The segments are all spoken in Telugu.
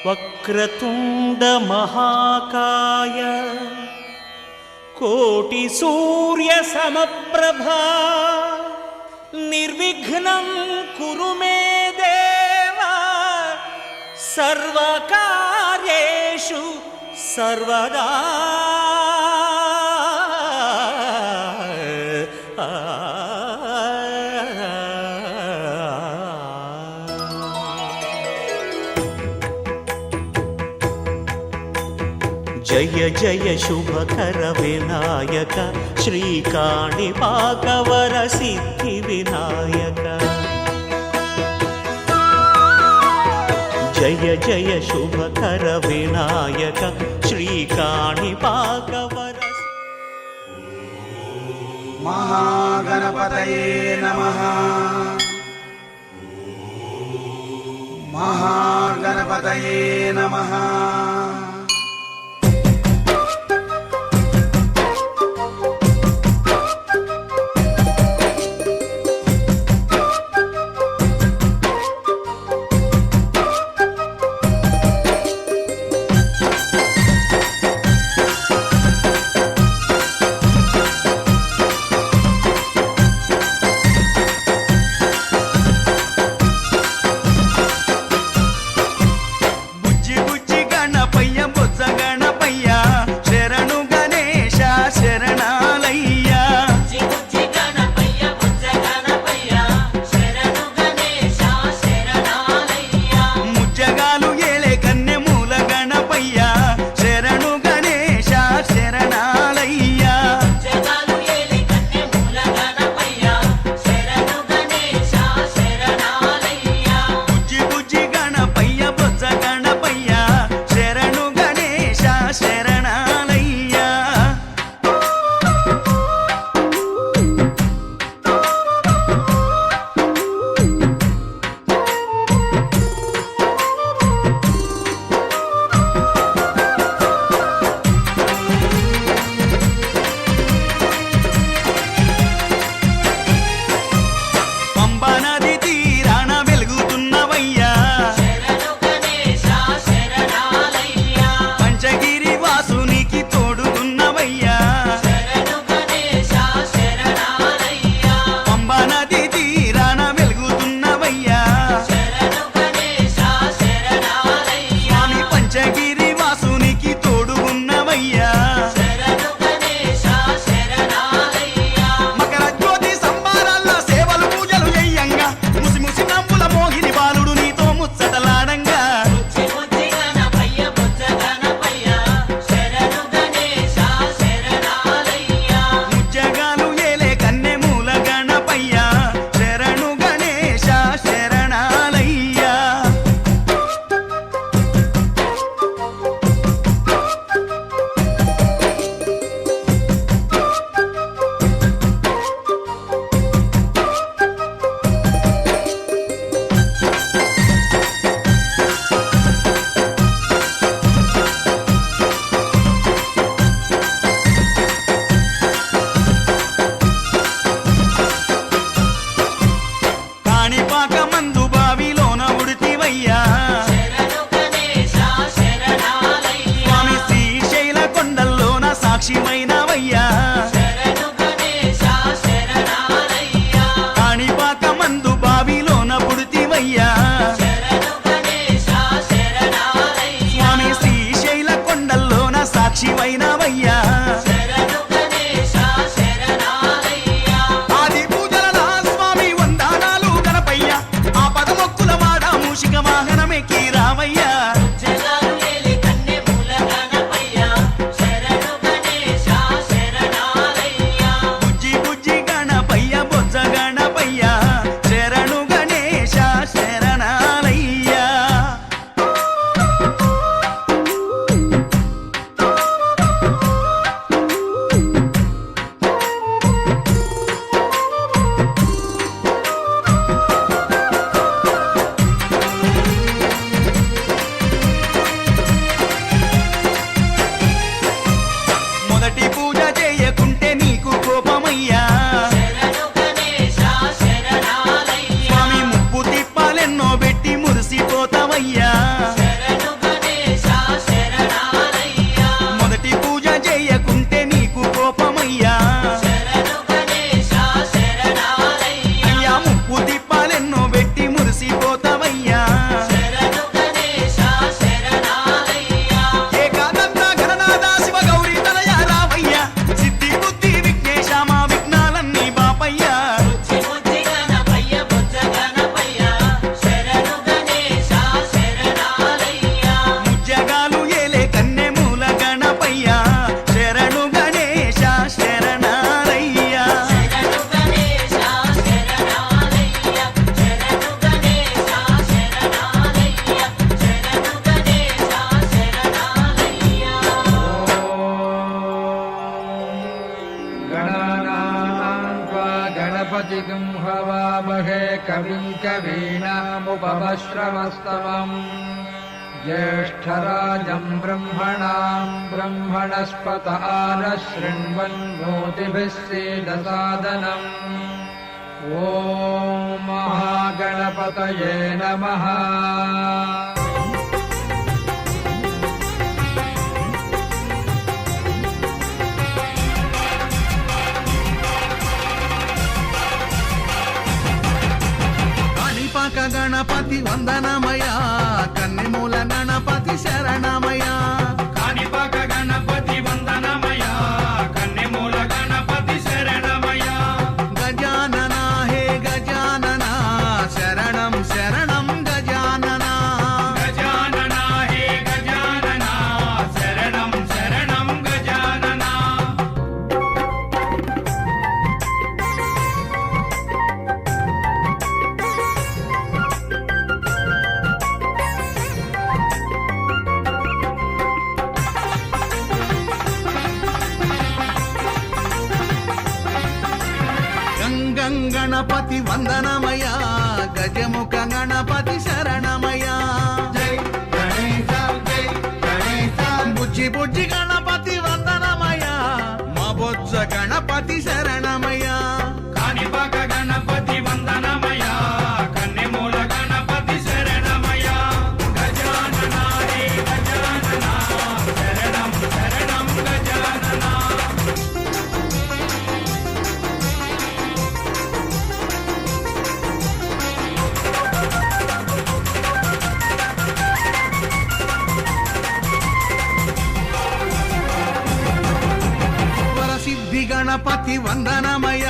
వక్రతుండ మహాకాయ కోటి సూర్య సమప్రభా నిర్విఘ్నం కురు మే దేవ సర్వకార్యేషు సర్వదా. జయ జయ శుభకర వినాయక శ్రీకాణిపాకవర సిద్ధి వినాయక. జయ జయ శుభకర వినాయక శ్రీకాణిపాకవర. మహాగణపతయే నమః. మహాగణపతయే నమః. गणानां त्वा गणपतिं हवामहे कविं कवीनामुपमश्रवस्तमम् ज्येष्ठराजं ब्रह्मणां ब्रह्मणस्पत आनशृण्वन्नोतिभिः सीदसादनम् ॐ महागणपतये नमः। గణపతి వందనమయ కన్నెమూల గణపతి శరణమయ కాణిపాక గణపతి వందనమయ కన్నెమూల గణపతి శరణమయ గజానన హే గజానన శరణం శరణం గజానన గజానన హే గజానన శరణం శరణం గజానన గణపతి వందనమయ గజముఖ గణపతి శరణమయ జై గణేశ జై గణేశ బుజ్జి బుజ్జి గణపతి వందనమయ మా బొజ్జ గణపతి శరణమయ కాణిపాక గణపతి వందనమయ కన్నెమూల గణపతి శరణమయ గజానన హే గజానన శరణం శరణం గజానన వరసిద్ధి గణపతి వందనమయ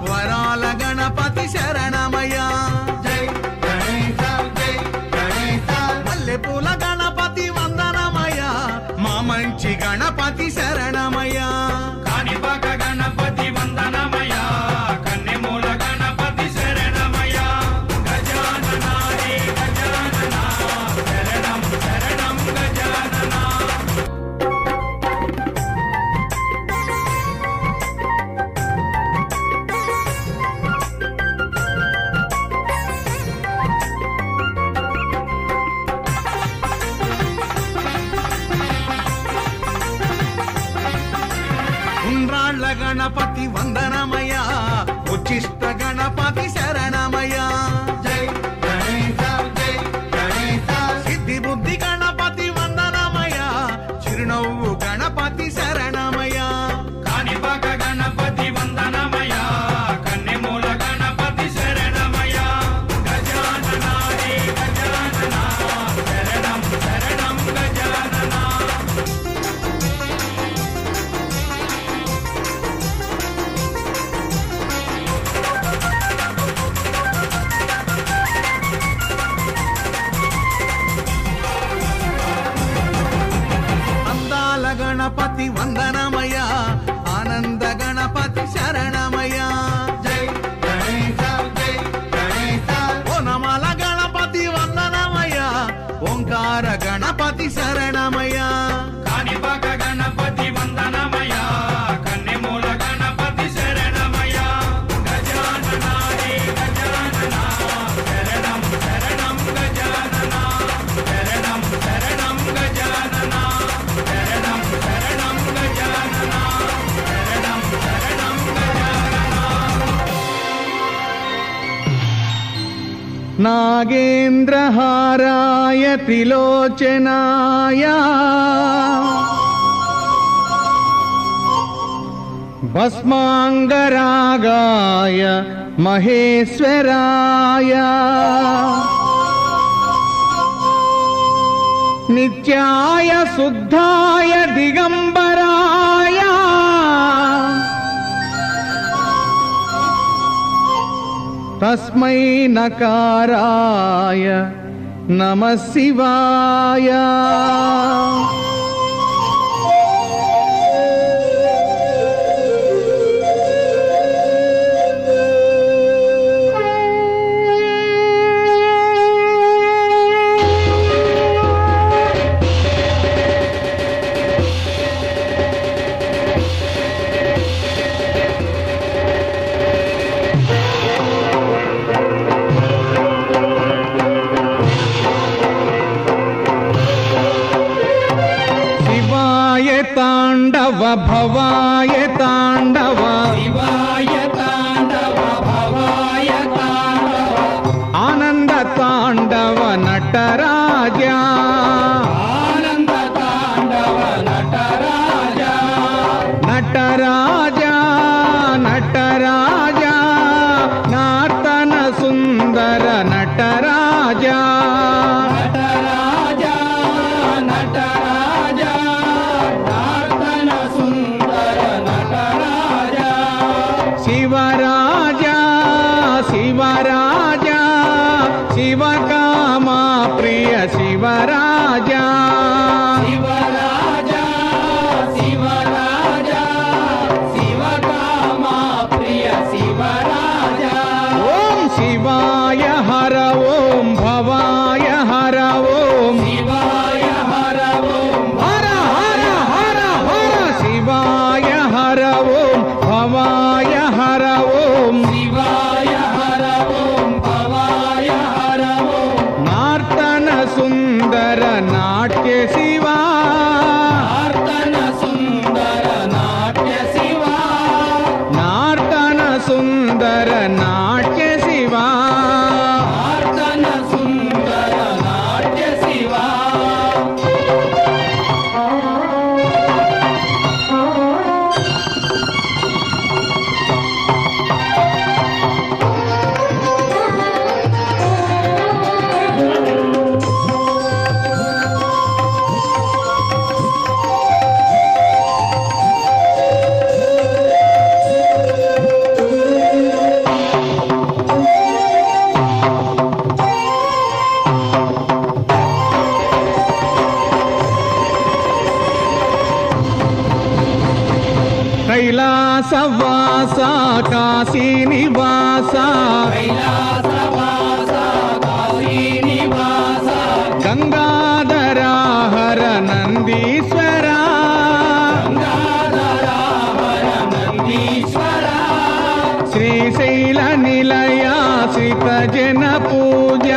వరాల గణపతి శరణమయ జై గణేశ జై గణేశ మల్లెపూల గణపతి వందనమయ మా మంచి గణపతి శరణమయ కాణిపాక గణపతి వందనమయ కన్నెమూల గణపతి శరణమయ గజానన హే గజానన శరణం శరణం గజానన ఉండ్రాళ్ళ గణపతి వందనమయ ఉచ్చిష్ట గణపతి శరణమయ జై గణేశ జై గణేశ సిద్ధి బుద్ధి గణపతి వందనమయ చిరునవ్వు గణపతి శరణమయ కాణిపాక గణపతి వందనమయ కన్నెమూల గణపతి శరణమయ గజానన హే గజానన శరణం శరణం గజానన అందాల గణపతి వందనమయ ఆనంద గణపతి శరణమయ జై గణేశ జై గణేశ ఓనమాల గణపతి వందనమయ ఓంకార గణపతి శరణమయ కాణిపాక గణపతి వందనమయ కన్నెమూల గణపతి శరణమయ గజానన హే గజానన శరణం శరణం గజానన శరణం శరణం గజానన శరణం శరణం గజానన శరణం శరణం గజానన నాగేంద్రహారాయ త్రిలోచనాయ భస్మాంగరాగాయ మహేశ్వరాయ నిత్యాయ శుద్ధాయ దిగంబరాయ తస్మై నకారాయ నమః శివాయ భవాయ తాండవ శివాయ తాండవ భవాయ తాండవ ఆనంద తాండవ నటరాజా ఆనంద తాండవ నటరాజా నటరాజా నటరాజా నార్తన సుందర నటరాజా నటరాజా నటరాజా నార్తన సుందర నటరాజా శివరాజా శివరాజా శివకామా ప్రియ శివరాజా శివరాజా శివరాజా శివకామా ప్రియ శివరాజా ఓం శివాయ హర ఓం భవాయ హర ఓం శివాయ హర ఓం హర హర హర హర శివాయ హర ఓం భవాయ హర ఓం శివాయ హర ఓం భవాయ హర ఓం నార్తన సుందర నాట్య శివా నార్తన సుందర నాట్య శివా నార్తన సుందర నాట్య శివా నార్తన సుందర నాట్య శివా కైలాసవాస కాశీ నివాస కైలాసవాస కాశీనివాస గంగాధర హర నందీశ్వర గంగాధర హర నందీశ్వర శ్రీశైల నిలయ శ్రీత జన పూజ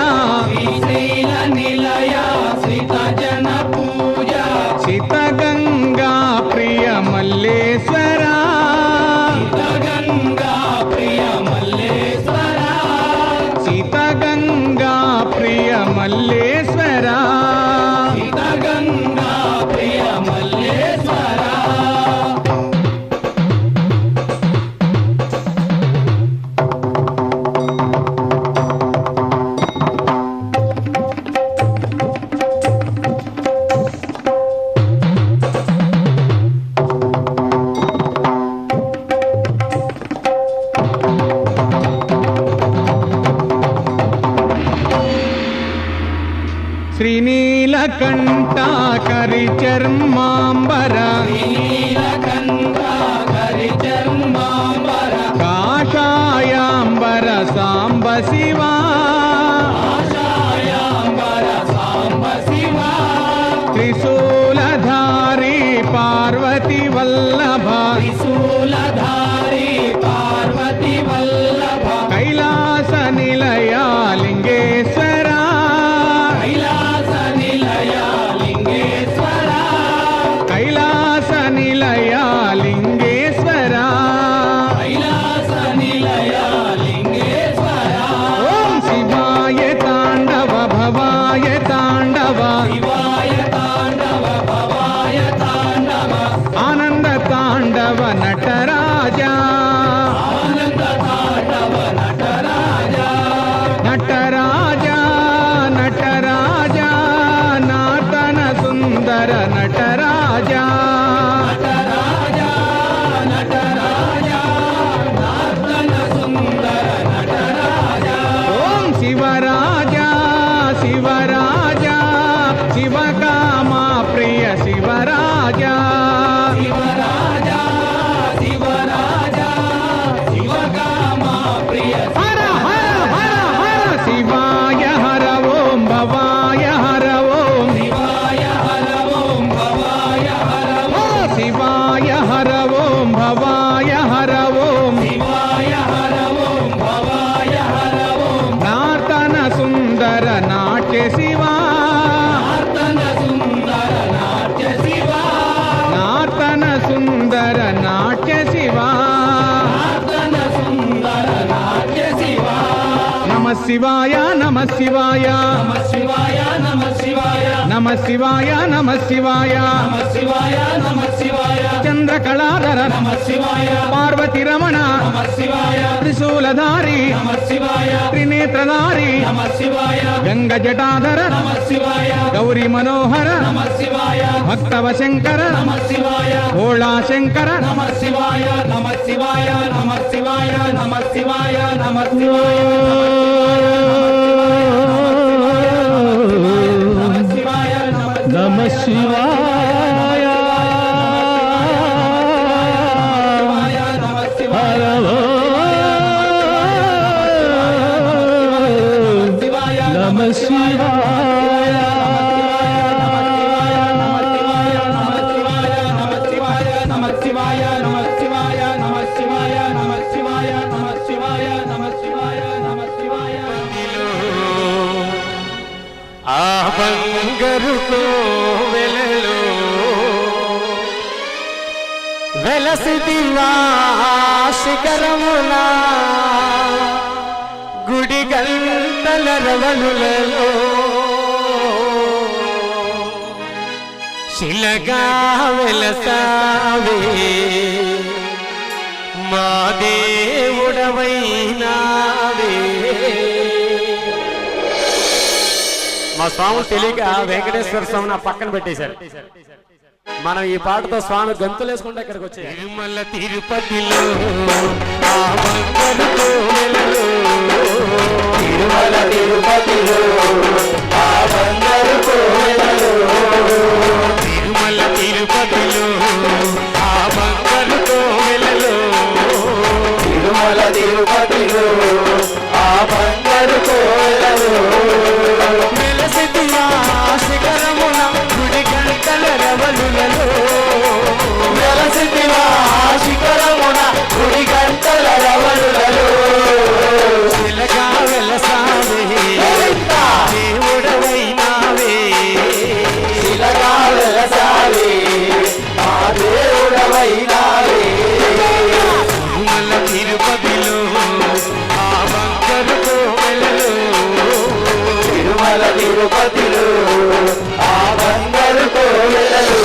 శ్రీశైల నిలయ శ్రీత జన పూజ సిత గంగా ప్రియ మల్లేశ్వర గంగా ప్రియ మల్లేశ్వర సిత గంగా ప్రియ మల్లేశ్వర గంగా ప్రియ మల్లేశ్వర శ్రీనీలకంఠ కరి చర్మాంబర నీలకంఠ కరి చర్మాంబర కాషాయాంబర సాంబ శివా ఆశాయాంబర సాంబ శివా త్రిశూలధారి పార్వతి వల్లభ త్రిశూలధారి పార్వతి వల్లభ కైలాస నిలయ లింగేశ్వర కైలాస నిలయ లింగేశ్వర కైలాస నిలయ శివాయ నమ శివాయ నమ శివాయ నమ శివాయ నమ శివాయ నమ శివాయ నమ శివాయ నమ శివాయ చంద్రకళాధర నమ శివాయ పార్వతి రమణ నమ శివాయ త్రిశూలధారి నమ శివాయ త్రినేత్రధారి నమ శివాయ గంగ జటాధర నమ శివాయ గౌరీ మనోహర నమ శివాయ భక్తవ శంకర నమ శివాయ భోళా శంకర నమ శివాయ నమ శివాయ నమ శివాయ నమ శివాయ నమ శివాయ నమ శివాయ నమ శివాయ నమ శివాయ నమ శివాయ ఆ బంగారు కోవెలలో వెలసిదివా శిఖరమున గుడి గంటల రవలులలో శిలగా వెలసావే మా దేవుడవైనావే. మా స్వామి తెలియక వెంకటేశ్వర స్వామి నా పక్కన పెట్టేశారు. మనం ఈ పాటతో స్వామి గంతులు వేసుకుంటే ఇక్కడికి వచ్చే తిరుమల తిరుపతిలో ఆ బంగారు కోవెలలో తిరుమల తిరుపతిలో ఆ బంగారు కోవెలలో తిరుమల తిరుపతిలో ఆ బంగారు కోవెలలో తిరుమల తిరుపతిలో ఆ బంగారు కోవెలలో వెలసిదివా శిఖరమున గుడి గంటల రవలులలో వెలసిదివా శిఖరమున గుడి గంటల రవలులలో శిలగా వెలసావే దేవుడవైనావే శిలగా వెలసావే మా దేవుడవైనావే తిరుమల తిరుపతిలో ఆ బంగారు కోవెలలో తిరుమల తిరుపతిలో ఆ బంగారు కోవెలలో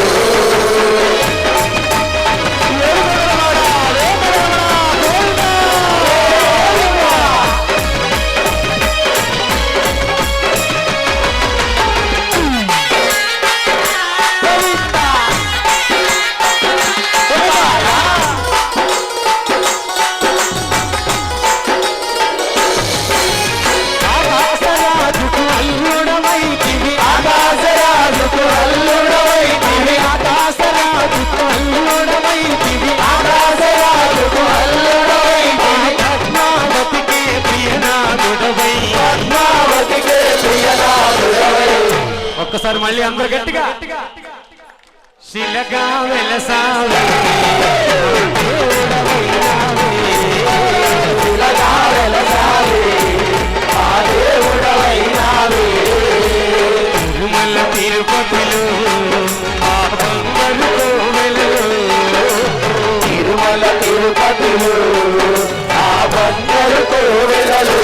ఆకాశరాజుకు అల్లుడవైతివి ఆకాశరాజుకు అల్లుడవైతివి ఆకాశరాజుకు అల్లుడవైతివి ఆకాశరాజుకు అల్లుడవైతివి పద్మావతికే ప్రియనాథుడవై పద్మావతికే ప్రియనాథుడవై. ఒక్కసారి మళ్ళీ అందరూ గట్టిగా శిలగా వెలసావే శిలగా వెలసావే ఆ దేవుడవైనావే తిరుమల తిరుపతిలో ఆ బంగారు కోవెలలో తిరుమల తిరుపతిలో ఆ బంగారు కోవెలలో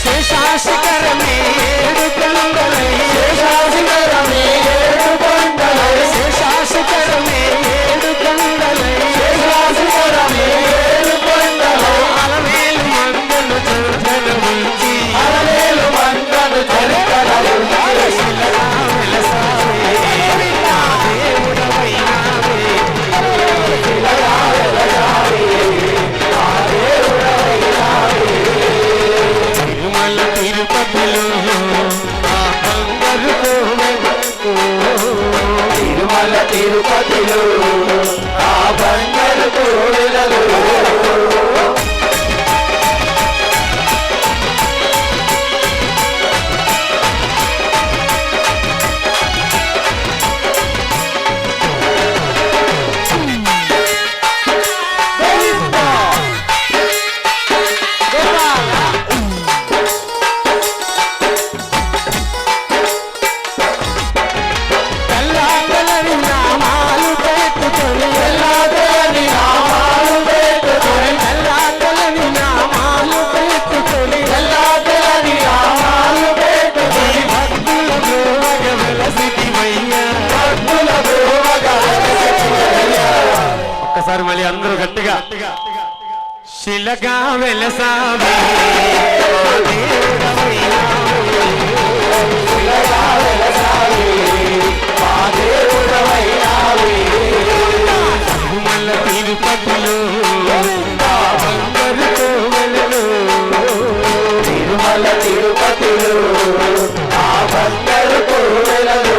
శేషాశిఖరమే ఏడు కొండలై శేషాశిఖరమే ఏడు కొండలై శేషాశిఖరమే ఏడు కొండలై శేషాశిఖరమే ఏడు కొండలై అలవేలు మంగళ చంద్రన ఉంచి అలవేలు మంగళ చంద్రన ఉంచి శిలగా వెలసావే దేవుడవైనావే శిలగా వెలసావే ఆ దేవుడవైనావే తిరుమల తిరుపతిలో ఆ బంగారు కోవెలలో తిరుమల తిరుపతిలో ఆ బంగారు కోవెలలో శిలగా వెలసావే శిలగా వెలసావే మా దేవుడవైనావే తిరుమల తిరుపతిలో బంగారు కోవెలలో తిరుమల తిరుపతిలో ఆ బంగారు కోవెలలో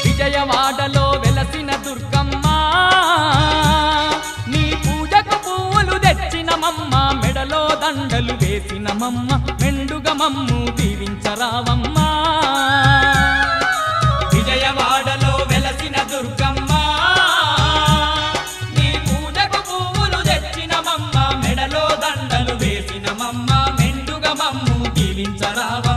విజయవాడలో వెలసిన దుర్గమ్మ నీ పూజకు పువ్వులు తెచ్చినమమ్మ మెడలో దండలు వేసినమమ్మ మెండుగా మమ్ము దీవించరావమ్మ విజయవాడలో వెలసిన దుర్గమ్మ నీ పూజకు పువ్వులు తెచ్చినమమ్మ మెడలో దండలు వేసినమమ్మ మెండుగా మమ్ము దీవించరావమ్మ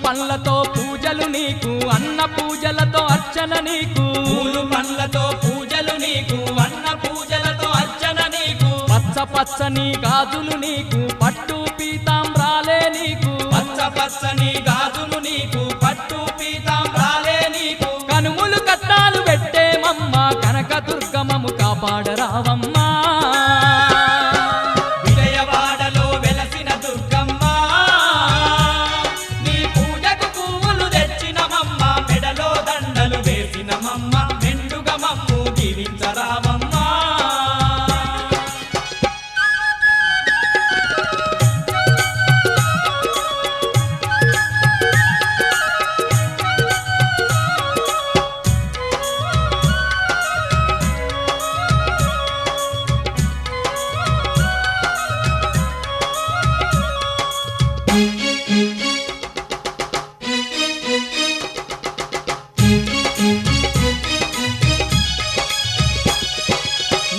పండ్లతో పూజలు నీకు అన్న పూజలతో అర్చన నీకు పూలు పండ్లతో పూజలు నీకు అన్న పూజలతో అర్చన నీకు పచ్చ పచ్చని గాజులు నీకు పట్టు పీతాంబ్రాలే నీకు పచ్చ పచ్చని గాజులు నీకు పట్టు పీతాంబ్రాలే నీకు కనుములు కట్టాలు పెట్టేమమ్మ కనక దుర్గమము కాపాడరావమ్మా విజయవాడలో వెలసిన దుర్గమ్మ మెడలో దండలు వేసినమమ్మ మెండుగా మమ్ము దీవించరావమ్మా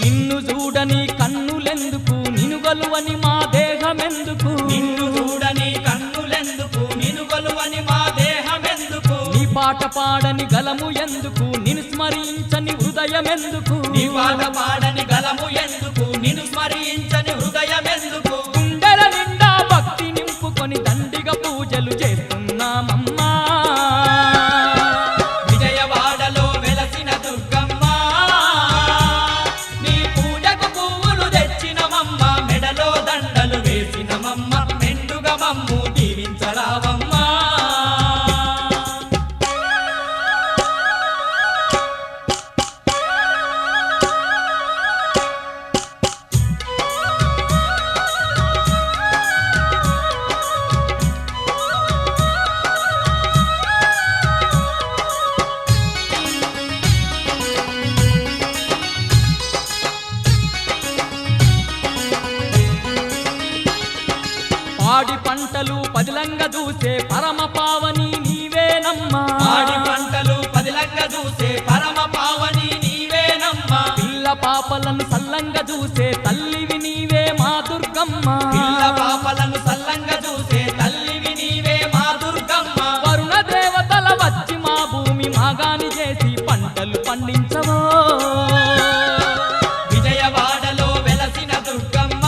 నిన్ను చూడని కన్నులెందుకు నిను గలువని మా దేహమెందుకు నిన్ను చూడని కన్నులెందుకు నిను గలువని మా దేహమెందుకు నీ పాట పాడని గలము ఎందుకు నిన్ను స్మరించని హృదయమెందుకు నీ పాట పాడని గలము ఎందుకు నిన్ను స్మరించని హృదయమెందుకు గుండెల నిండా భక్తి నింపుకొని దండిగా పూజలు చేస్తున్నామమ్మా విజయవాడలో వెలసిన దుర్గమ్మ నీ పూజకు పువ్వులు తెచ్చినమమ్మ మెడలో దండలు వేసినమమ్మ మాగాని చేసి పంటలు పండించవో విజయవాడలో వెలసిన దుర్గమ్మ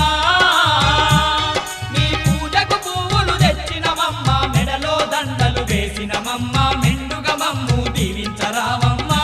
నీ పూజకు పువ్వులు తెచ్చినమమ్మ మెడలో దండలు వేసినమమ్మ మెండుగా మమ్ము దీవించరావమ్మా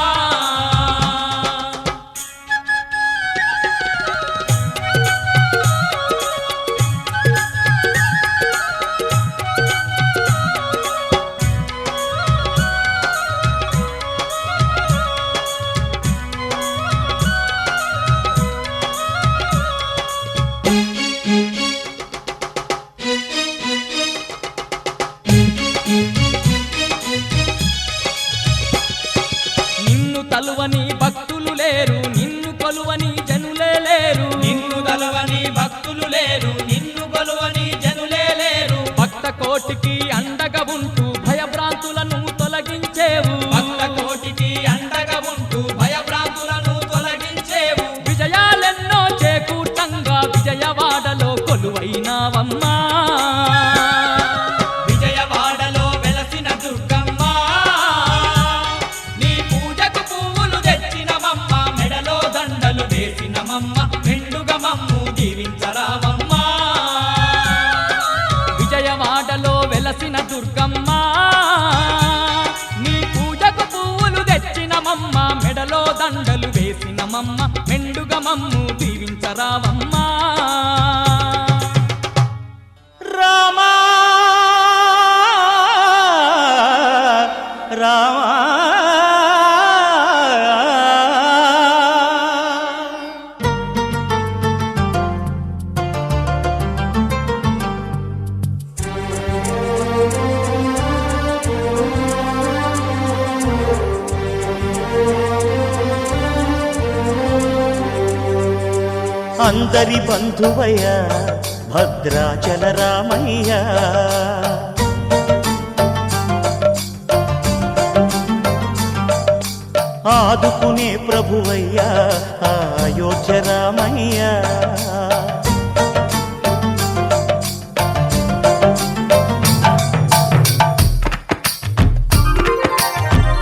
నిన్ను తలువని భక్తులు లేరు నిన్ను కొలువని జనులే లేరు నిన్ను తలువని భక్తులు లేరు నిన్ను కొలువని జనులే లేరు భక్త కోటికి అండగా ఉంటూ భయభ్రాంతులను తొలగించేవు భక్త కోటికి అండగా ఉంటూ భయభ్రాంతులను తొలగించేవు విజయాలెన్నో చేకూర్చంగా విజయవాడలో కొలువైనావమ్మా విజయవాడలో వెలసిన దుర్గమ్మ నీ పూజకు పువ్వులు తెచ్చినమమ్మ మెడలో దండలు వేసినమమ్మ మెండుగా మమ్ము దీవించరావమ్మా విజయవాడలో వెలసిన దుర్గమ్మ నీ పూజకు పువ్వులు తెచ్చినమమ్మ మెడలో దండలు వేసినమమ్మ మెండుగా మమ్ము దీవించరావమ్మా రామా రామా అందరి బంధువయ్య భద్రాచల రామయ్య ఆదుకునే ప్రభువయ్య అయోధ్య రామయ్య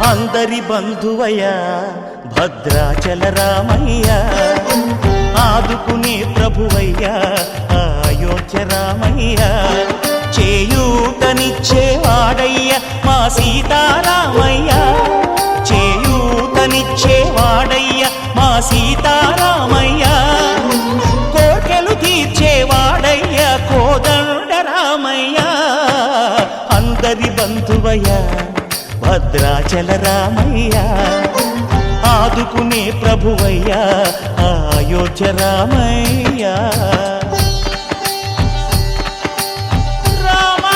అందరి బంధువయ్య భద్రాచల రామయ్య ఆదుకునే ప్రభువయ్య అయోధ్య రామయ్య చేయూతనిచ్చేవాడయ్య మా సీతారామయ్య చేయూతనిచ్చేవాడయ్య మా సీతారామయ్య కోర్కెలు తీర్చేవాడయ్య కోదండ రామయ్య అందరి బంధువయ్య భద్రాచల రామయ్య ఆదుకునే ప్రభువయ్య అయోధ్య రామయ్య రామా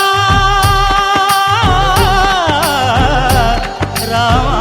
రామా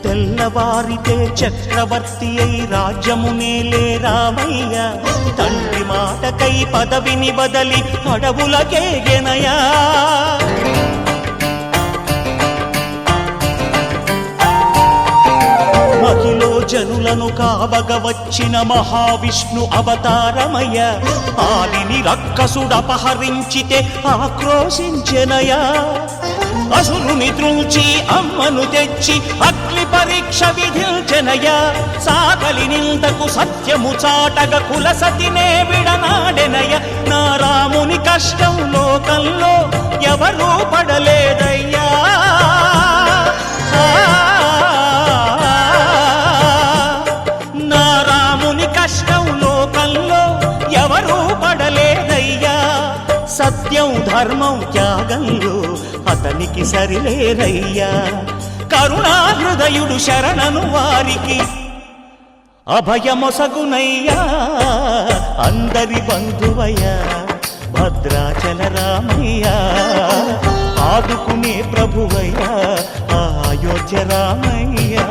తెల్లవారితే చక్రవర్తి అయి రాజ్యమునేలే రామయ్య తండ్రి మాటకై పదవిని బదలి అడవులకేగెనయా మహిలో జనులను కావగ వచ్చిన మహావిష్ణు అవతారమయ్య ఆలిని రక్కసుడపహరించితే ఆక్రోశించెనయా అసురుని త్రుంచి అమ్మను తెచ్చి అగ్ని పరీక్ష విధించెనయ సాగలి నిందకు సత్యము చాటగ కుల సతినే విడనాడెనయ నా రాముని కష్టం లోకంలో ఎవరూ పడలేదయ్యా నా రాముని కష్టం లోకంలో ఎవరూ పడలేదయ్యా సత్యం ధర్మం త్యాగంలో అతనికి సరిలేరయ్యా కరుణా హృదయుడు శరణను వారికి అభయమొసగునయ్యా అందరి బంధువయ్యా భద్రాచల రామయ్య ఆదుకునే ప్రభువయ్యా అయోధ్య రామయ్యా.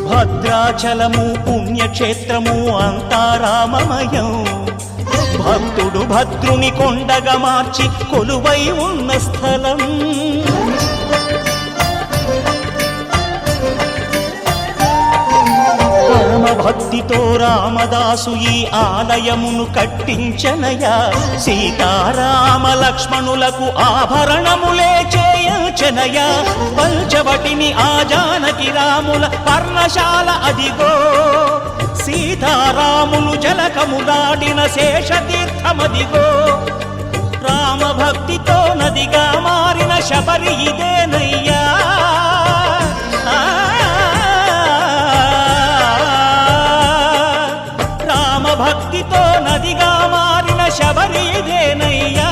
భద్రాచలము పుణ్యక్షేత్రము అంతా రామమయం. భక్తుడు భద్రుని కొండగా మార్చి కొలువై ఉన్న స్థలం. పరమ భక్తితో రామదాసు ఈ ఆలయమును కట్టించనయా. సీతారామ లక్ష్మణులకు ఆభరణములే చేయించనయా. పంచవటిని ఆ జానకి రాముల పర్ణశాల అదిగో. సీతారాములు జలకములాడిన శేషతీర్థమదిగో. రామభక్తితో నదిగా మారిన శబరి ఇదేనయ్యా. భక్తితో నదిగా మారిన శబరి ఇదేనయ్యా.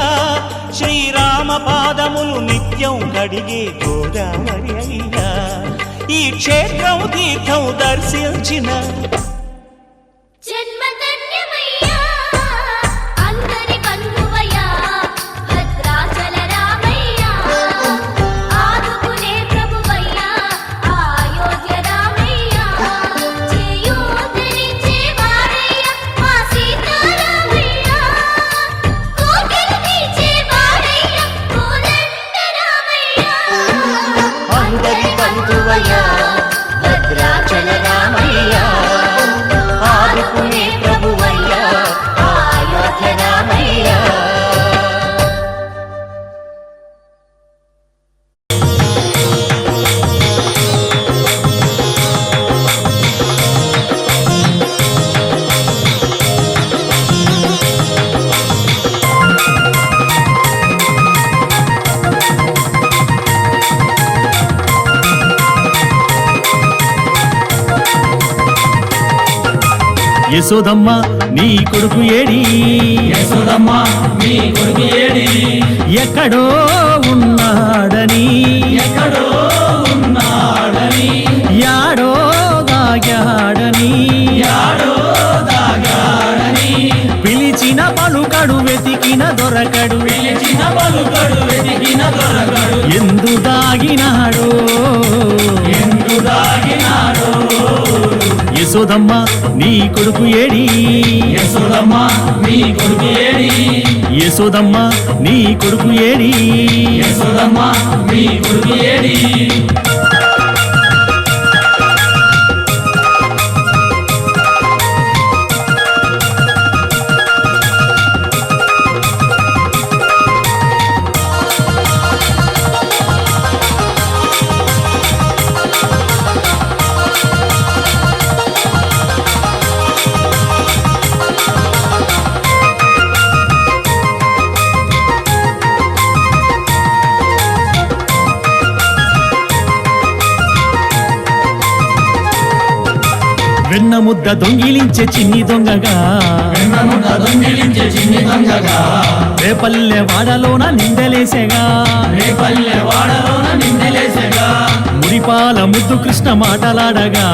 శ్రీరామ పాదములు నిత్యం కడిగే గోదావరి అయ్యా. ఈ క్షేత్రం తీర్థం దర్శించిన భద్రాచల రామయ్యా, ఆదుకునే ప్రభువయ్యా అయోధ్య రామయ్యా. యశోదమ్మ నీ కొడుకు ఏడి, యశోదమ్మ నీ కొడుకు ఏడి, ఎక్కడో ఉన్నాడని, ఎక్కడో ఉన్నాడని, యాడో దాగాడని, యాడో దాగాడని, పిలిచిన పలుకడు వెతికిన దొరకడు, పిలిచిన పలుకడు వెతికిన దొరకడు, ఎందు దాగినాడో, ఎందు దాగినాడో. యశోదమ్మ నీ కొడుకు ఏడి, యశోదమ్మ నీ కొడుకు ఏడి, యశోదమ్మ నీ కొడుకు ఏడి, యశోదమ్మ నీ కొడుకు ఏడి. వెన్న ముద్ద దొంగిలించే చిన్ని దొంగగా, వెన్న ముద్ద దొంగిలించే చిన్ని దొంగగా, రేపల్లె వాడలోన నిందలేసేగా, రేపల్లె వాడలోన నిందలేసేగా, మురిపాల ముద్దు కృష్ణ మాటలాడగా,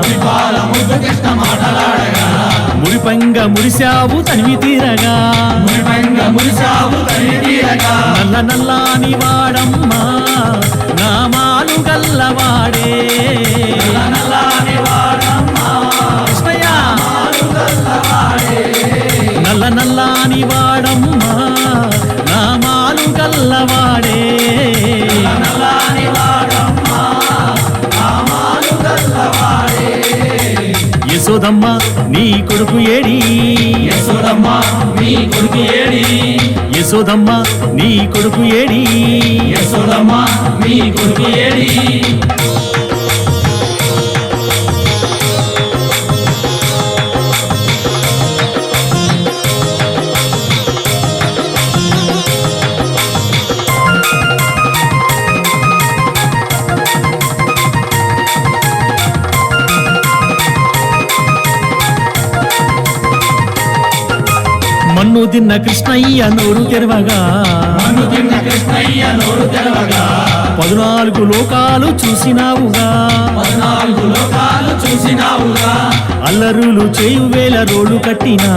మురిపాల ముద్దు కృష్ణ మాటలాడగా, మురిపంగ మురిశావు తనివి తీరగా, మురిపంగ మురిశావు తనివి తీరగా, నల్ల నల్లాని వాడమ్మా నామాలు గల్లవాడే, నల్ల నల్లాని వాడమ్మా కృష్ణయ్య నామాలు గల్లవాడే, నల్ల నల్లాని వాడమ్మా నామాలు గల్లవాడే, నల్ల నల్లాని వాడమ్మా నామాలు గల్లవాడే. యశోదమ్మ నీ కొడుకు ఏడి, యశోదమ్మ నీ కొడుకు ఏడి, యశోదమ్మ నీ కొడుకు ఏడి, యశోదమ్మ నీ కొడుకు ఏడి. మన్ను తిన్న కృష్ణయ్య నోరు తెరవగా 14 లోకాలు చూసినావుగా అల్లరులు చేయు వేల రోడ్లు కట్టినా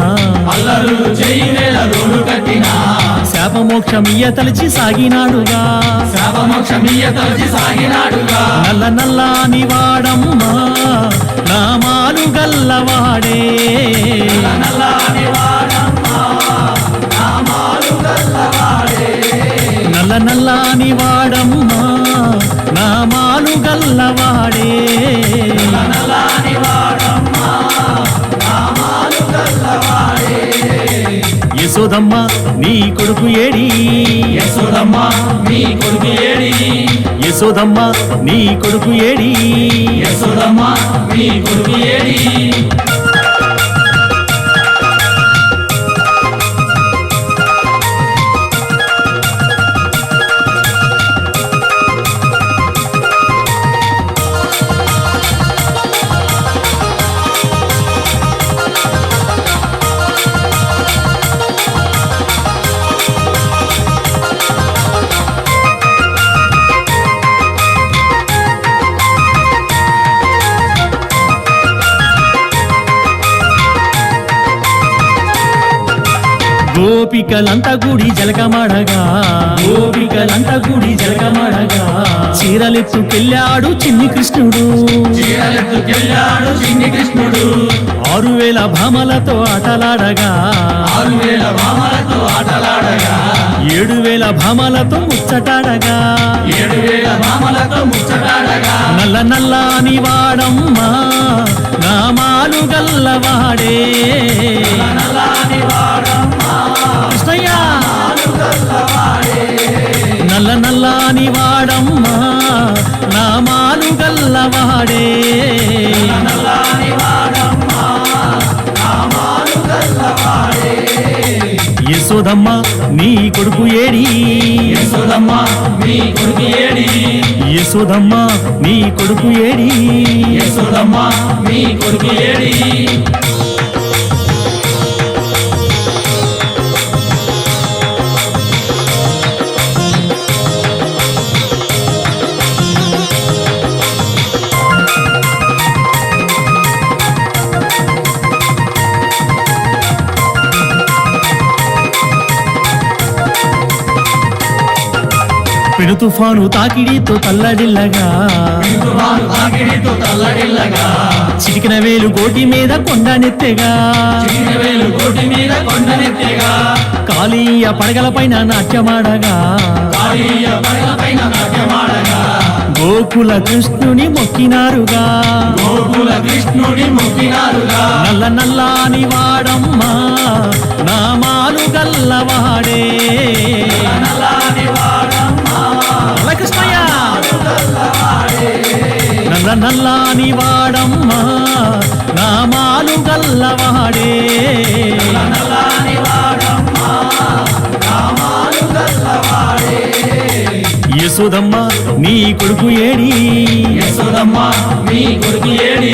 శాపమోక్షమియ్య తలచి సాగినాడుగా నల్ల నల్లాని వాడమ్మా నామాలు గల్లవాడే నల్ల నల్లాని వాడమ్మా నామాలు గల్లవాడే యశోదమ్మ నీ కొడుకు ఏడి యశోదమ్మ నీ కొడుకు ఏడి యశోదమ్మ నీ కొడుకు ఏడి యశోదమ్మ నీ కొడుకు ఏడి గోపికలంతా గుడి జలకమడగా చీరలెత్తుకెళ్ళాడు చిన్ని కృష్ణుడు 6000 భామలతో ఆటలాడగా 7000 భామలతో ముచ్చటాడగా నల్ల నల్లాని వాడమ్మా నామాలు గల్లవాడే కృష్ణయ్య నల్ల నల్లాని వాడమ్మా నామాలు గల్లవాడే యశోదమ్మ నీ కొడుకు ఏడి యశోదమ్మ నీ కొడుకు ఏడి యశోదమ్మ నీ కొడుకు ఏడి యశోదమ్మ నీ కొడుకు ఏడి పెను తుఫాను తాకిడితో తల్లడిల్లగా చిటికిన వేలు గోటి మీద కొండనెత్తెగా కాళీయ పడగల పైన నాట్యమాడగా గోకుల కృష్ణుని మొక్కినారుగా నల్ల నల్లాని వాడమ్మా నామాలు గల్లవాడే కృష్ణయ్య నల్ల నల్లాని వాడమ్మా నామాలు గల్లవాడే యశోదమ్మ నీ కొడుకు ఏడి యశోదమ్మ నీ కొడుకు ఏడి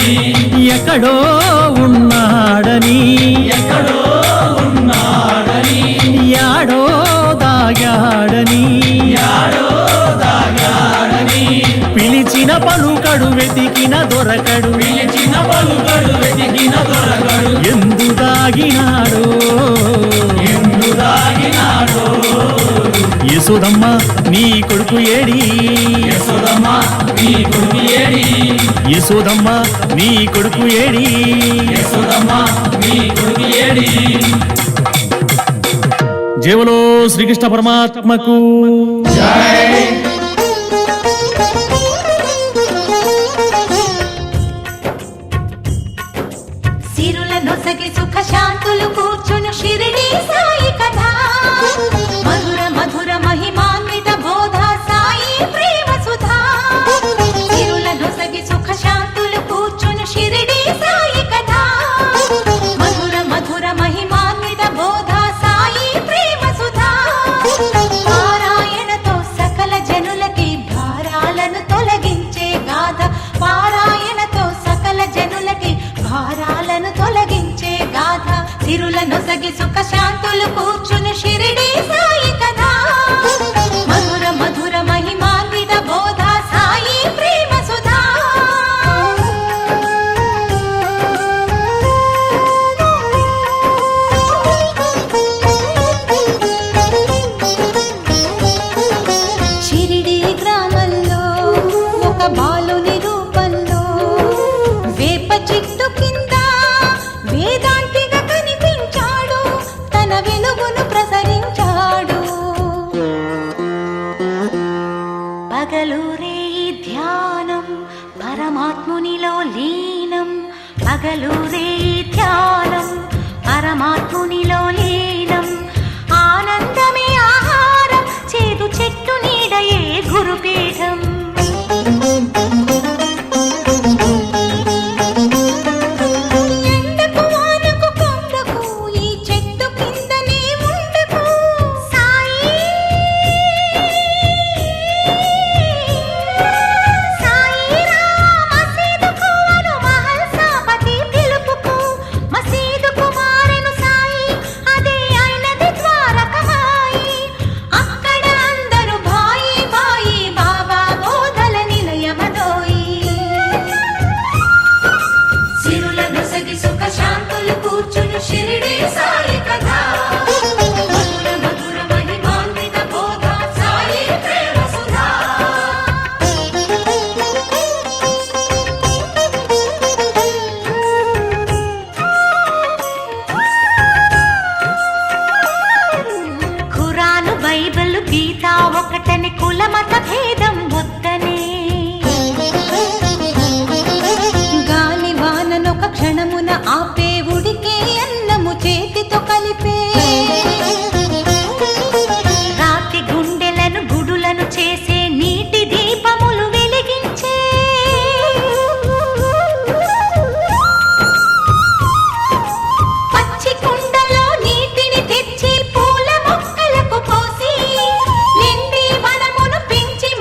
ఎక్కడో ఉన్నాడని యాడో దాగాడని పిలిచిన పలుకడు వెతికిన దొరకడు ఎందు దాగినాడో యశోదమ్మ నీ కొడుకు ఏడి యశోదమ్మ నీ కొడుకు ఏడి యశోదమ్మ నీ కొడుకు ఏడి యశోదమ్మ నీ కొడుకు ఏడి జయలో శ్రీకృష్ణ పరమాత్మకు జై. సిరుల నొసగి సుఖ శాంతులు కూర్చును షిరిడి సాయి కథ మధుర మధుర మహిమాన్విత బోధ సాయి ప్రేమ సుధా సిరుల నొసగి సుఖ శాంతులు కూర్చును షిరిడి సాయి కథ మధుర మధుర మహిమాన్విత బోధ సాయి ప్రేమ సుధా పారాయణతో సకల జనులకి భారాలను తొలగించే గాథ పారాయణతో సకల జనులకి భారాలను తొలగించే గాథ సిరుల సిరుల నొసగి సుఖ శాంతులు కూర్చుని షిరిడి సాయి కదా మధుర మధుర మహిమాన్విత బోధ సాయి ప్రేమ సుధా షిరిడి గ్రామంలో ఒక బాలుని రూపంలో వేప చెట్టు కింద వేదాంతిగా కనిపించాడు తన వెలుగును ప్రసరించాడు పగలూరే ధ్యానం పరమాత్మునిలో లీనం పగలూరే ధ్యానం పరమాత్మునిలో లీనం ఆనందమే ఆహారం చేదు చెట్టు నీడయే గురుపీఠం ఎండకు వానకు కొండకు ఈ చెట్టు కిందనే ఉండకు సాయి సాయి రామ మసీదుకు అను మహల్ సాపతి పిలుపుకు మసీదుకు మారెను సాయి అదే అయినది ద్వారకమాయి అక్కడ అందరూ భాయి భాయి బాబా బోధల నిలయమదోయి సిరుల నొసగి సుఖ శాంతులు కూర్చుని షిరిడి సాయి కదా మధుర మధుర మహిమాన్విత బోధ సాయి ప్రేమ సుధా ఖురాను బైబిల్ గీత ఒకటని కులమత భేదం వద్దనే గాలి వాననొక క్షణమున ఆపే ఉడికే అన్నము చేతితో కలిపే రాతి గుండెలను గుడులను చేసే నీటి దీపములు వెలిగించే పచ్చి కుండలో నీటిని తెచ్చి పూల మొక్కలకు పోసి నిండి వనమును పెంచి